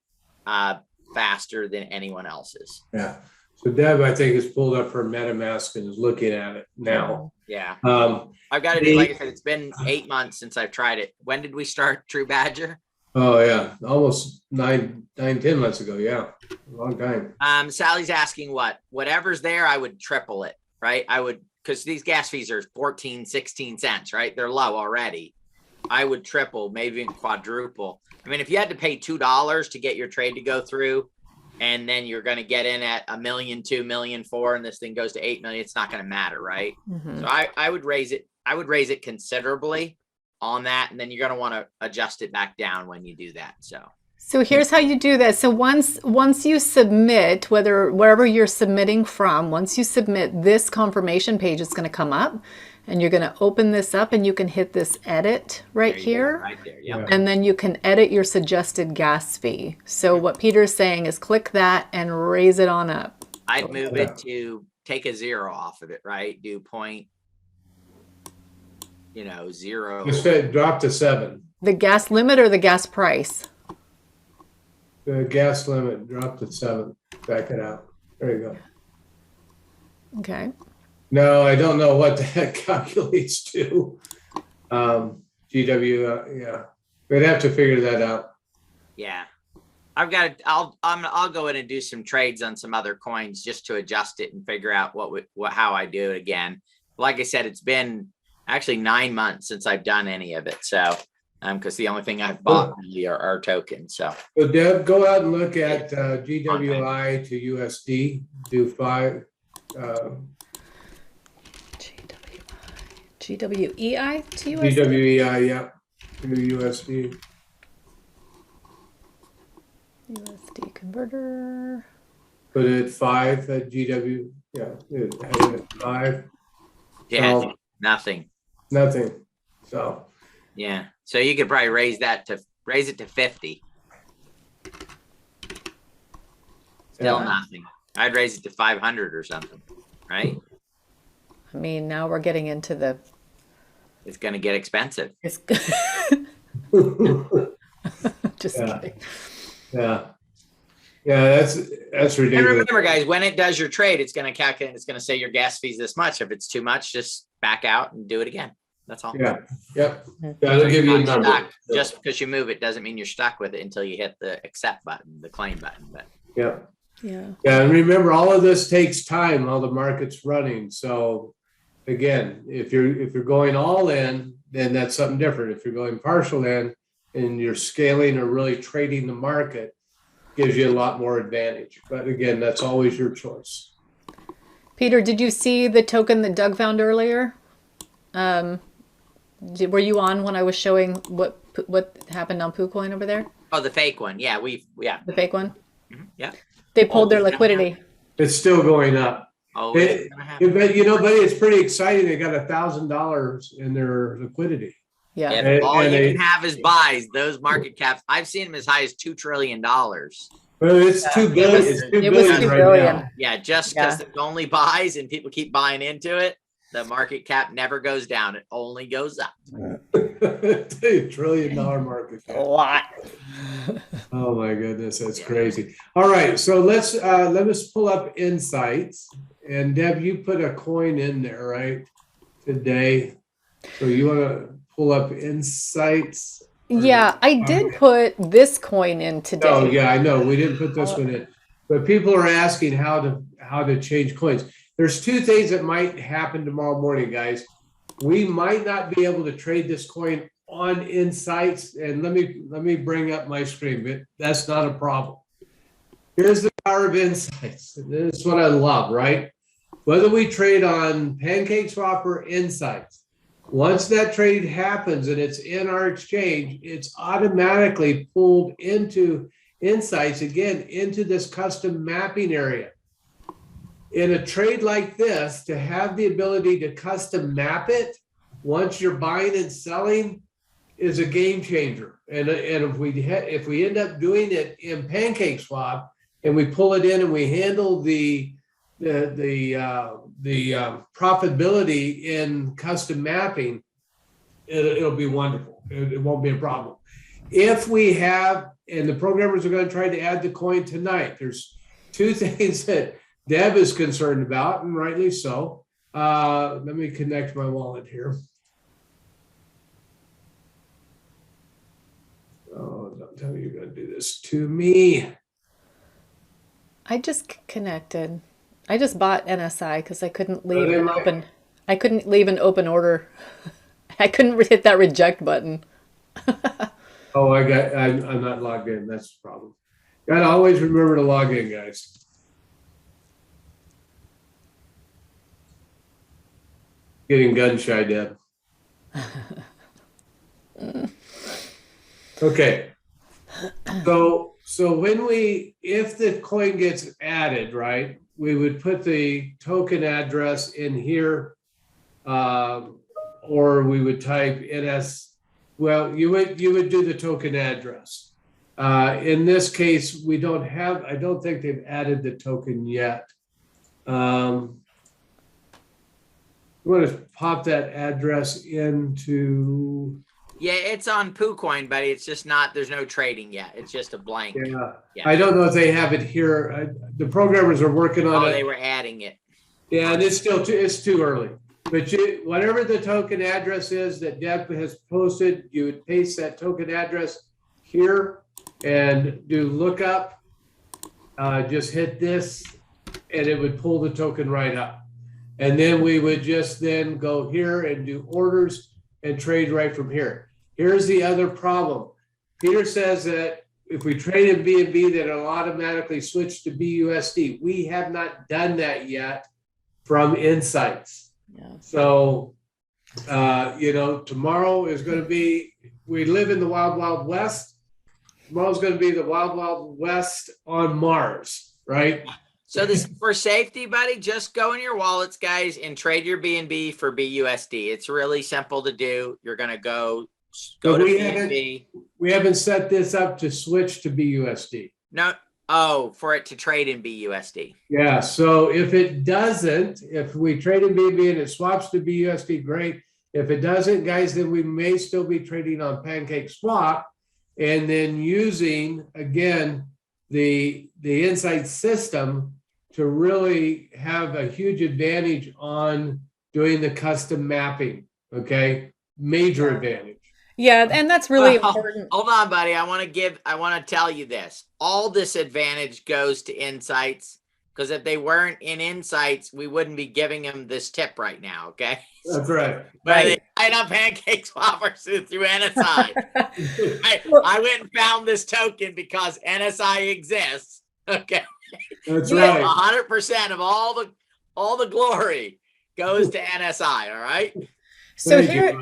faster than anyone else's. Yeah. So Deb, I think, has pulled up her MetaMask and is looking at it now. Yeah. Um, I've got to do, like I said, it's been 8 months since I've tried it. When did we start True Badger? oh yeah, almost 10 months ago. Yeah, a long time. Sally's asking whatever's there, I would triple it, right? I would, because these gas fees are 14, 16 cents, right? They're low already. I would triple, maybe even quadruple. I mean, if you had to pay $2 to get your trade to go through, and then you're going to get in at $1 million, $2 million, $4 million, and this thing goes to 8 million, it's not going to matter, right? So I would raise it. I would raise it considerably on that, and then you're going to want to adjust it back down when you do that. So here's how you do that. So once you submit, wherever you're submitting from, once you submit, this confirmation page is going to come up, and you're going to open this up, and you can hit this edit right here. Right there. Yep. And then you can edit your suggested gas fee. So what Peter's saying is click that and raise it on up. I'd move it to take a 0 off of it, right? Do point, 0. Just drop to 7. The gas limit or the gas price? The gas limit dropped to 7. Back it out. There you go. Okay. No, I don't know what that calculates to. GW, yeah, we'd have to figure that out. Yeah. I've got I'll go in and do some trades on some other coins just to adjust it and figure out how I do it again. Like I said, it's been actually 9 months since I've done any of it. So, because the only thing I've bought really are tokens. So Deb, go out and look at GWI to USD. Do 5. GWEI to USD? GWEI, yeah, to USD. USD converter. Put it at 5 at GW. Yeah, it at 5. yeah, So, nothing. So Yeah. So you could probably raise it to 50. Still nothing. I'd raise it to 500 or something, right? I mean, now we're getting into It's going to get expensive. it's just Yeah. kidding. yeah, that's And ridiculous. remember, guys, when it does your trade, it's going to calculate. It's going to say your gas fee's this much. If it's too much, just back out and do it again. That's all. Yeah, yep. That'll give you a Not number. stuck. Just because you move it doesn't mean you're stuck with it until you hit the accept button, the claim button. But Yeah. Yeah. Yeah, and remember, all of this takes time while the market's running. So again, if you're going all in, then that's something different. If you're going partial in and you're scaling or really trading the market, gives you a lot more advantage. But again, that's always your choice. Peter, did you see the token that Doug found earlier? Were you on when I was showing what happened on PooCoin over there? oh, the fake one, yeah, The fake one? yeah. They pulled their liquidity. It's still going up. Oh, It- it's gonna happen. But buddy, it's pretty exciting. They got $1,000 in their liquidity. Yeah. If And- all and you they- can have is buys, those market caps. I've seen them as high as $2 trillion. But it's $2 billion. It's $2 It was billion 2 right billion. now. Yeah, just because it's only buys and people keep buying into it, the market cap never goes down. It only goes up. $2 trillion market A cap. lot. Oh my goodness, that's Yeah. crazy. All right, so let us pull up nSights. And Deb, you put a coin in there, right? Today. So you want to pull up nSights? Yeah, I did put this coin in today. Oh yeah, I know. We didn't put this one in. But people are asking how to change coins. There's two things that might happen tomorrow morning, guys. We might not be able to trade this coin on nSights. And let me bring up my screen, but that's not a problem. Here's the power of nSights. This is what I love, right? Whether we trade on PancakeSwap or nSights, once that trade happens and it's in our exchange, it's automatically pulled into nSights, again, into this custom mapping area. In a trade like this, to have the ability to custom map it once you're buying and selling is a game changer. And if we end up doing it in PancakeSwap and we pull it in and we handle the profitability in custom mapping, it'll be wonderful. It won't be a problem. If we have, and the programmers are going to try to add the coin tonight, there's two things that Deb is concerned about, and rightly so. Let me connect my wallet here. Oh, don't tell me you're going to do this to me. I just connected. I just bought NSI because I couldn't leave they an might- open. I couldn't leave an open order. I couldn't hit that reject button. Oh, I'm not logged in. That's the problem. Gotta always remember to log in, guys. Getting gun shy, Deb. Okay. So if the coin gets added, right, we would put the token address in here, or we would type NS. Well, you would do the token address. In this case, I don't think they've added the token yet. You want to pop that address into. Yeah, it's on PooCoin, buddy. It's just not. There's no trading yet. It's just a blank. Yeah. Yeah. I don't know if they have it here. The programmers are working on Oh, it. they were adding it. Yeah, and it's too early. But whatever the token address is that Deb has posted, you would paste that token address here and do lookup. Just hit this, and it would pull the token right up. And then we would just then go here and do orders and trade right from here. Here's the other problem. Peter says that if we trade in BNB, that it'll automatically switch to BUSD. We have not done that yet from nSights. Yeah. So, tomorrow is going to be, we live in the wild, wild west. Tomorrow's going to be the wild, wild west on Mars, right? So this for safety, buddy, just go in your wallets, guys, and trade your BNB for BUSD. It's really simple to do. You're gonna go But to we BNB. We haven't set this up to switch to BUSD. No, for it to trade in BUSD. Yeah, so if it doesn't, if we trade in BNB and it swaps to BUSD, great. If it doesn't, guys, then we may still be trading on PancakeSwap and then using, again, the nSights system to really have a huge advantage on doing the custom mapping, okay? Major advantage. Yeah, and that's really Well, important. Hold on, buddy. I want to tell you this. All this advantage goes to nSights, because if they weren't in nSights, we wouldn't be giving them this tip right now, okay? That's right. But they light up PancakeSwap or through NSI. I went and found this token because NSI exists. Okay. That's Yeah. right. 100% of all the glory goes to NSI. All right. So Thank you.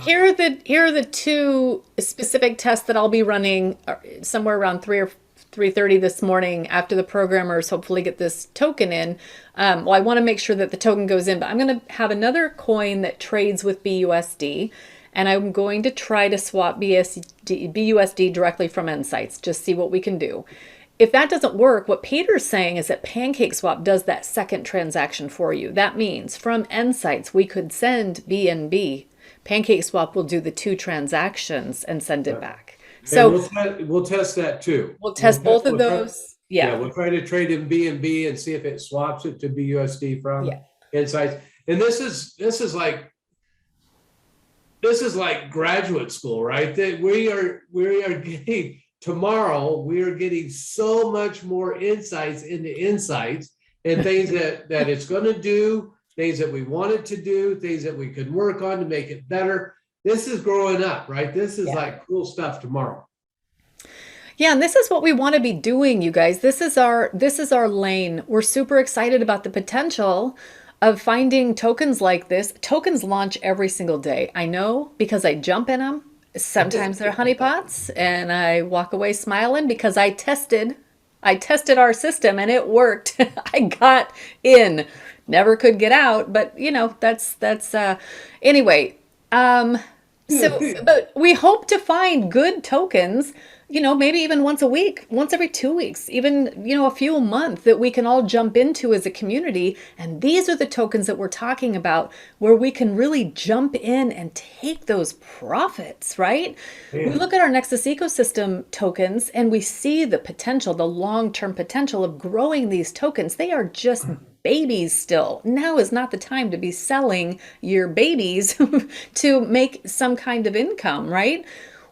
here are the two specific tests that I'll be running somewhere around 3 or 3:30 this morning after the programmers hopefully get this token in. Well, I want to make sure that the token goes in, but I'm going to have another coin that trades with BUSD, and I'm going to try to swap BUSD directly from nSights, just see what we can do. If that doesn't work, what Peter's saying is that PancakeSwap does that second transaction for you. That means from nSights, we could send BNB. PancakeSwap will do the 2 transactions and send it back. So we'll test that too. we'll test both of we'll try- those. Yeah. We'll try to trade in BNB and see if it swaps it to BUSD from Yeah. nSights. And this is like graduate school, right? That we are getting tomorrow. We are getting so much more insights into nSights and things that it's going to do, things that we want it to do, things that we could work on to make it better. This is growing up, right? This is like cool stuff tomorrow. Yeah, and this is what we want to be doing, you guys. This is our lane. We're super excited about the potential of finding tokens like this. Tokens launch every single day. I know because I jump in them. Sometimes they're honeypots, and I walk away smiling because I tested our system and it worked. I got in. Never could get out, but that's anyway. But we hope to find good tokens, maybe even once a week, once every 2 weeks, even, a few a month that we can all jump into as a community. And these are the tokens that we're talking about where we can really jump in and take those profits, right? Yeah. We look at our Nexus ecosystem tokens and we see the potential, the long-term potential of growing these tokens. They are just babies still. Now is not the time to be selling your babies to make some kind of income, right?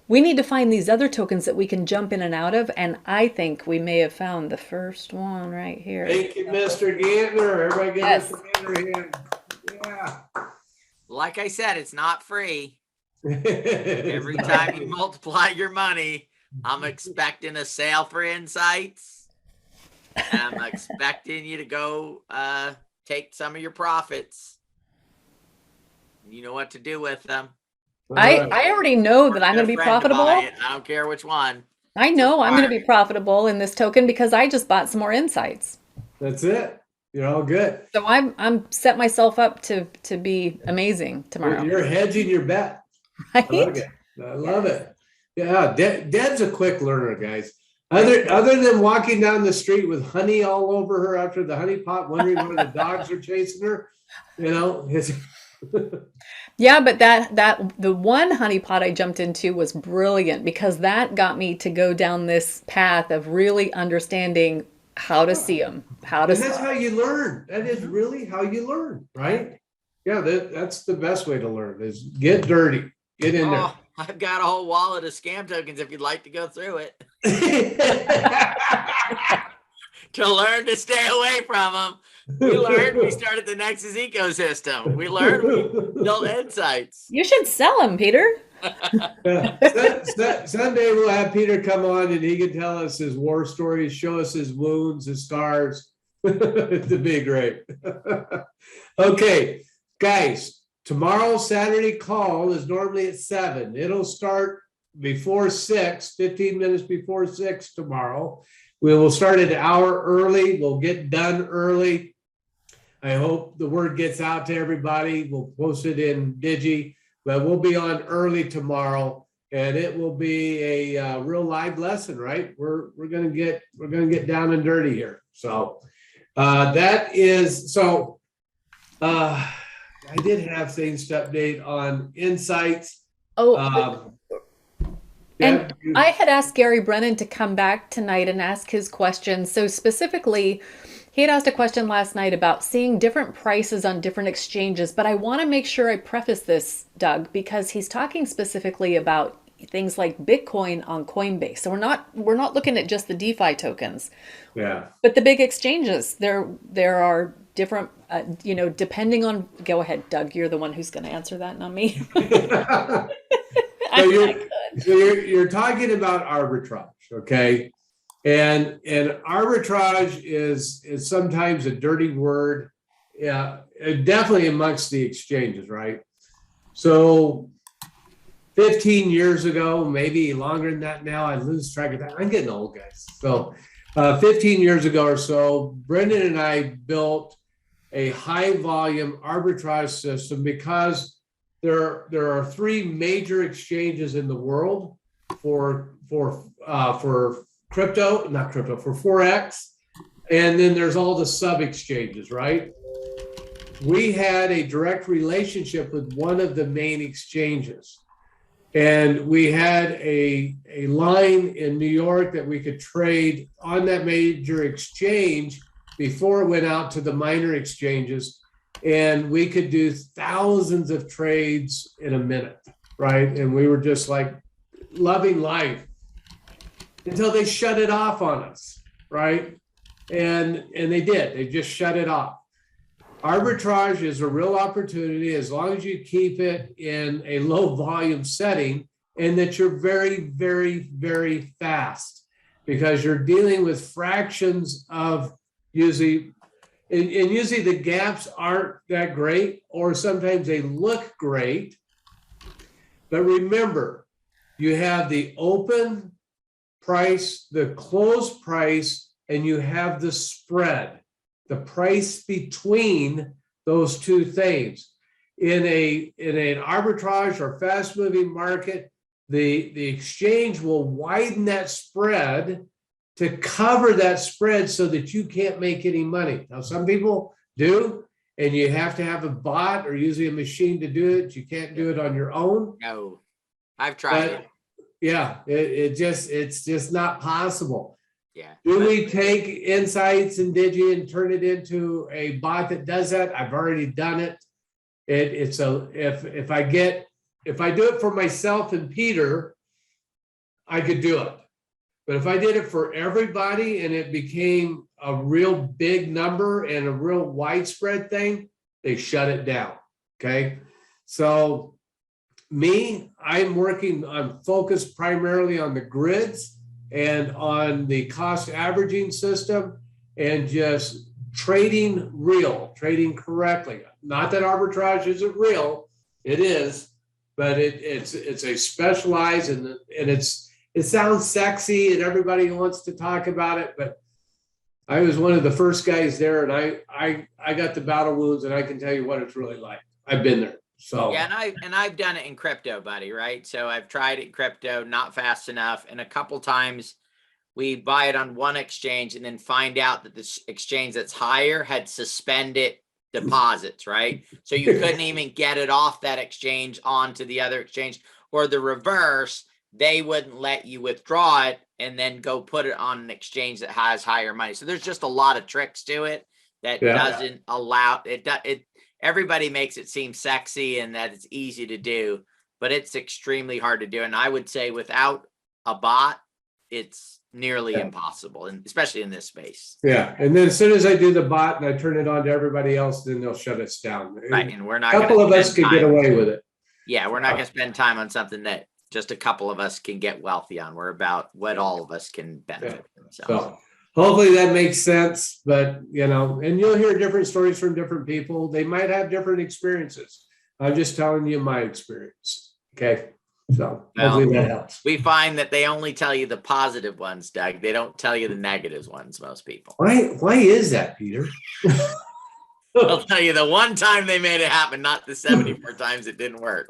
We need to find these other tokens that we can jump in and out of. And I think we may have found the first one right here. Thank you, Mr. Gantner. Everybody give Yes. us a Gantner hand. Yeah. Like I said, it's not free. Every time you multiply your money, I'm expecting a sale for nSights. And I'm expecting you to go take some of your profits. You know what to do with them. I already know that I'm going to be profitable. I don't care which one. I know I'm going to be profitable in this token because I just bought some more nSights. That's it. You're all good. So I'm set myself up to be amazing tomorrow. You're hedging your bet. Right? I like it. I love it. Yeah, Deb's a quick learner, guys. Other than walking down the street with honey all over her after the honey pot, wondering where the dogs are chasing her, you know. Yeah, but the one honey pot I jumped into was brilliant because that got me to go down this path of really understanding how to see them, how to. And that's how you learn. That is really how you learn, right? Yeah, that's the best way to learn is get dirty, get in there. I've got a whole wallet of scam tokens if you'd like to go through it. To learn to stay away from them. We learned, we started the Nexus ecosystem. We learned, we built nSights. You should sell them, Peter. Someday we'll have Peter come on and he can tell us his war stories, show us his wounds, his scars. It'd be great. Okay, guys, tomorrow's Saturday call is normally at 7. It'll start before 6, 15 minutes before 6 tomorrow. We will start an hour early. We'll get done early. I hope the word gets out to everybody. We'll post it in Digi, but we'll be on early tomorrow, and it will be a real live lesson, right? We're gonna get down and dirty here. So that is so. I did have things to update on nSights. And I had asked Gary Brennan to come back tonight and ask his question. So specifically, he had asked a question last night about seeing different prices on different exchanges. But I want to make sure I preface this, Doug, because he's talking specifically about things like Bitcoin on Coinbase. So we're not looking at just the DeFi tokens. Yeah. But the big exchanges, there are different, depending on. Go ahead, Doug. You're the one who's going to answer that, not me. So you're talking about arbitrage, okay? And arbitrage is sometimes a dirty word, yeah, definitely amongst the exchanges, right? So 15 years ago, maybe longer than that now, I lose track of that. I'm getting old, guys. So 15 years ago or so, Brendan and I built a high volume arbitrage system because there are 3 major exchanges in the world for crypto, not crypto, for Forex, and then there's all the sub exchanges, right? We had a direct relationship with one of the main exchanges, and we had a line in New York that we could trade on that major exchange before it went out to the minor exchanges. And we could do thousands of trades in a minute, right? And we were just like loving life until they shut it off on us, right? And they did. They just shut it off. Arbitrage is a real opportunity as long as you keep it in a low volume setting and that you're very, very, very fast because you're dealing with fractions of usually. And usually the gaps aren't that great, or sometimes they look great. But remember, you have the open price, the closed price, and you have the spread, the price between those two things. In an arbitrage or fast-moving market, the exchange will widen that spread to cover that spread so that you can't make any money. Now, some people do, and you have to have a bot or usually a machine to do it. You can't do it on your own. No, I've tried it. Yeah, it's just not possible. Yeah. Do we take nSights and Digi and turn it into a bot that does that? I've already done it. If I do it for myself and Peter, I could do it. But if I did it for everybody and it became a real big number and a real widespread thing, they shut it down. Okay. So I'm focused primarily on the grids and on the cost averaging system and just trading correctly. Not that arbitrage isn't real, it is, but it's a specialized and it sounds sexy and everybody wants to talk about it, but I was one of the first guys there and I got the battle wounds and I can tell you what it's really like. I've been there. So yeah, and I've done it in crypto, buddy, right? So I've tried it in crypto, not fast enough, and a couple times we buy it on one exchange and then find out that this exchange that's higher had suspended deposits, right? So you couldn't even get it off that exchange onto the other exchange, or the reverse, they wouldn't let you withdraw it and then go put it on an exchange that has higher money. So there's just a lot of tricks to it that doesn't allow it. Everybody makes it seem sexy and that it's easy to do, but it's extremely hard to do. And I would say without a bot, it's nearly impossible, and especially in this space. Yeah. And then as soon as I do the bot and I turn it on to everybody else, then they'll shut us down. Right. And we're not a couple of us could get away with it. Yeah, we're not going to spend time on something that just a couple of us can get wealthy on. We're about what all of us can benefit from. So hopefully that makes sense, but and you'll hear different stories from different people. They might have different experiences. I'm just telling you my experience. Okay. So hopefully that helps. We find that they only tell you the positive ones, Doug. They don't tell you the negative ones, most people. Why is that, Peter? They'll tell you the one time they made it happen, not the 74 times it didn't work.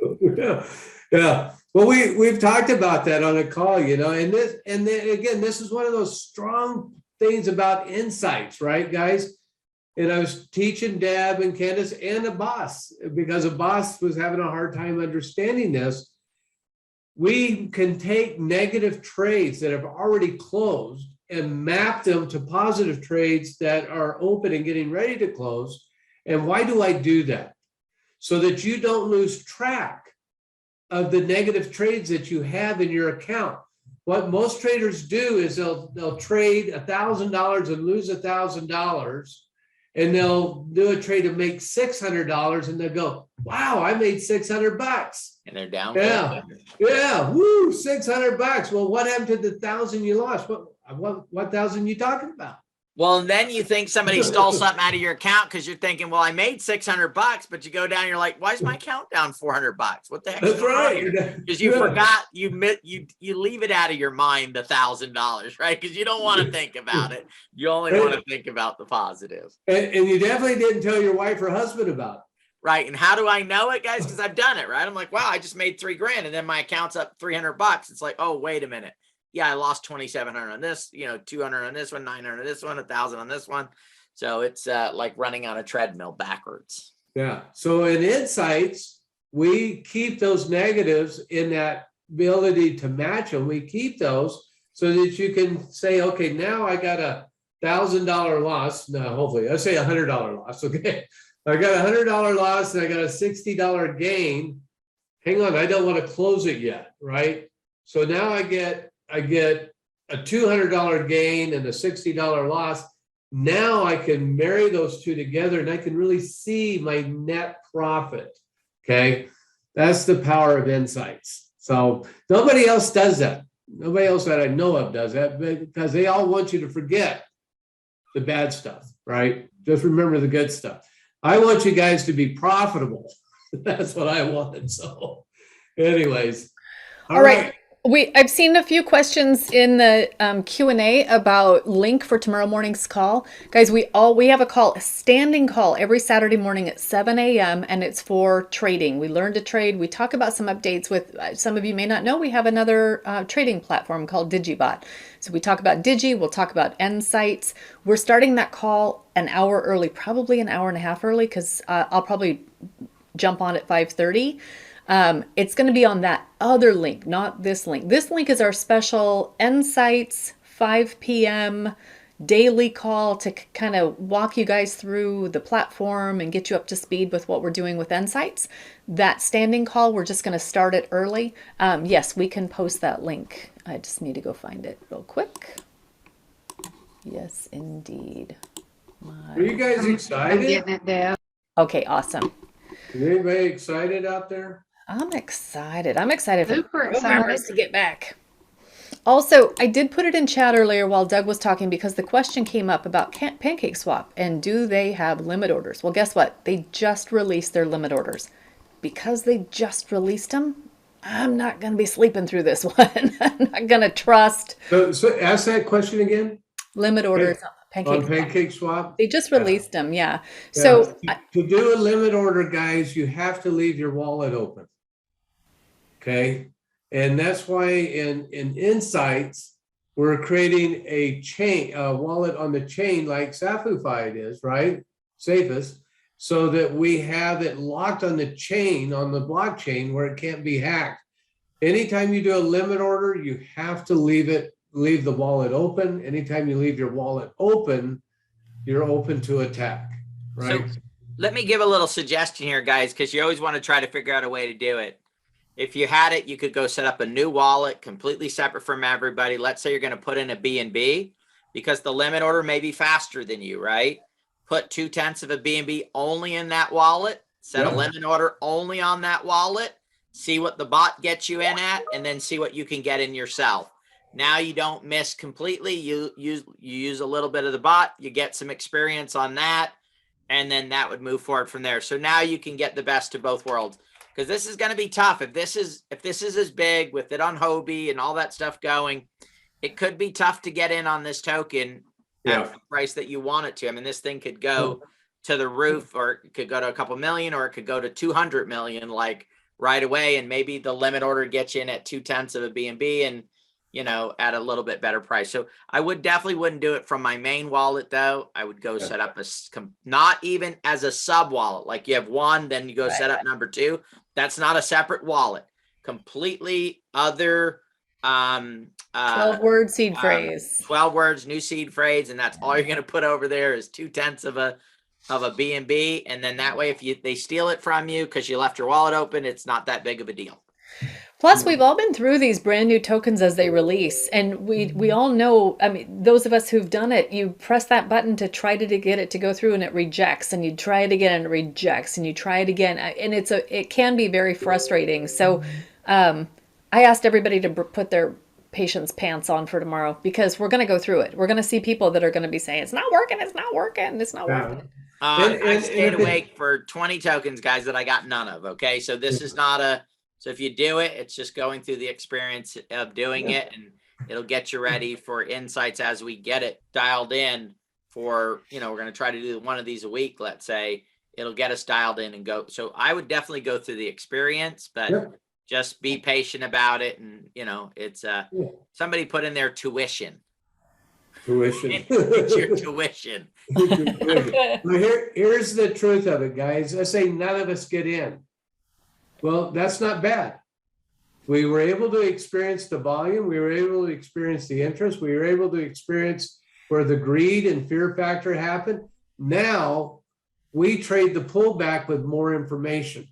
Yeah. Well, we've talked about that on a call, and then again, this is one of those strong things about nSights, right, guys? And I was teaching Deb and Candace and a boss, because a boss was having a hard time understanding this. We can take negative trades that have already closed and map them to positive trades that are open and getting ready to close. And why do I do that? So that you don't lose track of the negative trades that you have in your account. What most traders do is they'll trade $1,000 and lose $1,000, and they'll do a trade to make $600, and they'll go, "Wow, I made $600." And they're down. Yeah, woo, $600. Well, what happened to the 1,000 you lost? What 1,000 you talking about? Well, and then you think somebody stole something out of your account because you're thinking, well, I made $600, but you go down, you're like, why is my account down $400? What the heck? That's right. Because you forgot, you leave it out of your mind, the $1,000, right? Because you don't want to think about it. You only want to think about the positive. And you definitely didn't tell your wife or husband about it. Right. And how do I know it, guys? Because I've done it, right? I'm like, wow, I just made $3,000, and then my account's up $300. It's like, oh, wait a minute. Yeah, I lost 2,700 on this, 200 on this one, 900 on this one, 1,000 on this one. So it's like running on a treadmill backwards. Yeah. So in nSights, we keep those negatives in that ability to match them. We keep those so that you can say, okay, now I got $1,000 loss. No, hopefully I say $100 loss. Okay. I got $100 loss and I got a $60 gain. Hang on. I don't want to close it yet. Right. So now I get a $200 gain and a $60 loss. Now I can marry those two together and I can really see my net profit. Okay. That's the power of nSights. So nobody else does that. Nobody else that I know of does that, because they all want you to forget the bad stuff, right? Just remember the good stuff. I want you guys to be profitable. That's what I wanted. So anyways. All right. I've seen a few questions in the Q&A about link for tomorrow morning's call. Guys, we have a standing call every Saturday morning at 7 a.m. and it's for trading. We learn to trade. We talk about some updates with, some of you may not know, we have another trading platform called DigiBot. So we talk about Digi, we'll talk about nSights. We're starting that call an hour early, probably an hour and a half early, because I'll probably jump on at 5:30. It's going to be on that other link, not this link. This link is our special nSights 5 p.m. daily call to kind of walk you guys through the platform and get you up to speed with what we're doing with nSights. That standing call, we're just going to start it early. Yes, we can post that link. I just need to go find it real quick. Yes, indeed. Are you guys I'm excited? getting it, Deb. Okay, awesome. Is anybody excited out there? I'm excited. I'm excited for Super the members excited. to get back. Also, I did put it in chat earlier while Doug was talking because the question came up about PancakeSwap and do they have limit orders? Well, guess what? They just released their limit orders. Because they just released them, I'm not going to be sleeping through this one. I'm not going to trust So ask that question again limit orders on on PancakeSwap. PancakeSwap. They just Yeah. released them, yeah. Yeah. So To do a limit order, guys, you have to leave your wallet open. Okay. And that's why in nSights, we're creating a chain, a wallet on the chain like Safify is, right? Safest, so that we have it locked on the chain, on the blockchain where it can't be hacked. Anytime you do a limit order, you have to leave the wallet open. Anytime you leave your wallet open, you're open to attack, right? So let me give a little suggestion here, guys, because you always want to try to figure out a way to do it. If you had it, you could go set up a new wallet completely separate from everybody. Let's say you're going to put in a BNB because the limit order may be faster than you, right? Put 0.2 of a BNB only in that wallet, set a limit order only on that wallet, see what the bot gets you in at, and then see what you can get in yourself. Now you don't miss completely. You use a little bit of the bot, you get some experience on that, and then that would move forward from there. So now you can get the best of both worlds. Because this is going to be tough. If this is as big with it on Hobie and all that stuff going, it could be tough to get in on this token at the price that you want it to. I mean, this thing could go to the roof, or it could go to a couple million, or it could go to 200 million like right away. And maybe the limit order gets you in at 0.2 of a BNB and, you know, at a little bit better price. So I would definitely wouldn't do it from my main wallet though. I would go set up not even as a sub wallet. Like you have one, then you go set up number 2. That's not a separate wallet. Completely other 12-word seed phrase. 12 words, new seed phrase, and that's all you're going to put over there is 0.2 of a BNB, and then that way, if they steal it from you because you left your wallet open, it's not that big of a deal. Plus, we've all been through these brand new tokens as they release, and we all know, I mean, those of us who've done it, you press that button to try to get it to go through and it rejects, and you try it again and it rejects, and you try it again, and it can be very frustrating. So I asked everybody to put their patience pants on for tomorrow because we're going to go through it. We're going to see people that are going to be saying, it's not working, it's not working, it's not working. I stayed awake for 20 tokens, guys, that I got none of, okay? So this is not a... So if you do it, it's just going through the experience of doing it, and it'll get you ready for nSights as we get it dialed in for, you know, we're going to try to do one of these a week, let's say. It'll get us dialed in and go. So I would definitely go through the experience, but just be patient about it. And, you know, it's somebody put in their tuition. Tuition. It's your tuition. Well, here's the truth of it, guys. I say none of us get in. Well, that's not bad. We were able to experience the volume. We were able to experience the interest. We were able to experience where the greed and fear factor happened. Now we trade the pullback with more information.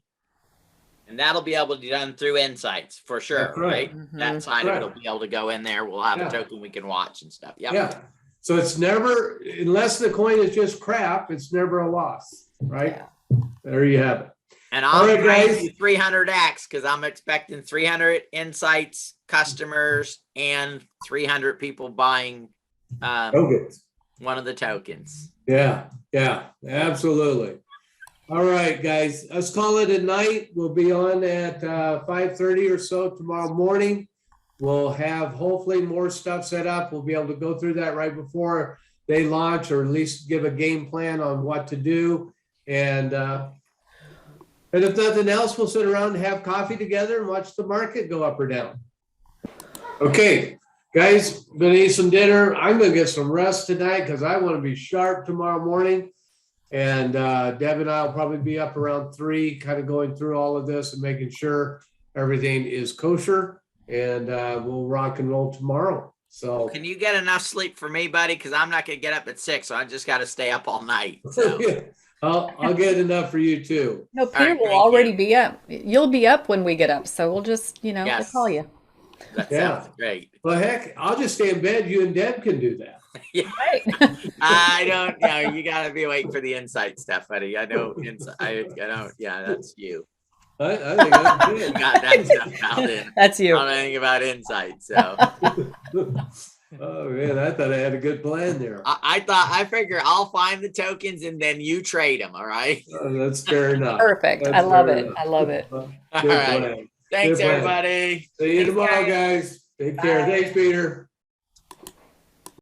And that'll be able to be done through nSights for sure, right? That side of it will be able to go in there. We'll have a token we can watch and stuff. Yeah. So it's never, unless the coin is just crap, it's never a loss, right? There you have it. And I'll try 300x because I'm expecting 300 nSights customers and 300 people buying one of the tokens. Yeah, absolutely. All right, guys, let's call it a night. We'll be on at 5:30 or so tomorrow morning. We'll have hopefully more stuff set up. We'll be able to go through that right before they launch, or at least give a game plan on what to do. And if nothing else, we'll sit around and have coffee together and watch the market go up or down. Okay, guys, gonna eat some dinner. I'm gonna get some rest tonight because I want to be sharp tomorrow morning. And Deb and I will probably be up around 3, kind of going through all of this and making sure everything is kosher. And we'll rock and roll tomorrow. So Can you get enough sleep for me, buddy? Because I'm not gonna get up at 6, so I just got to stay up all night. So. yeah, I'll get enough for you too. No, Peter right, will thank already you. be up. You'll be up when we get up, so we'll just, we'll Yes. call you. That Yeah. sounds great. Well, heck, I'll just stay in bed. You and Deb can do that. Right. I don't know. You gotta be waiting for the insight stuff, buddy. I know. I don't. Yeah, that's you. I think I'm You good. got that stuff out in. That's I you. don't know anything about insight, so Oh man, I thought I had a good plan there. I figure I'll find the tokens and then you trade them. All right. That's fair enough. Perfect. That's I love fair it. enough. I love it. Good All right. plan. Thanks, Good plan. everybody. See you Thanks, tomorrow, guys. guys. Take care. Bye. Thanks, Peter.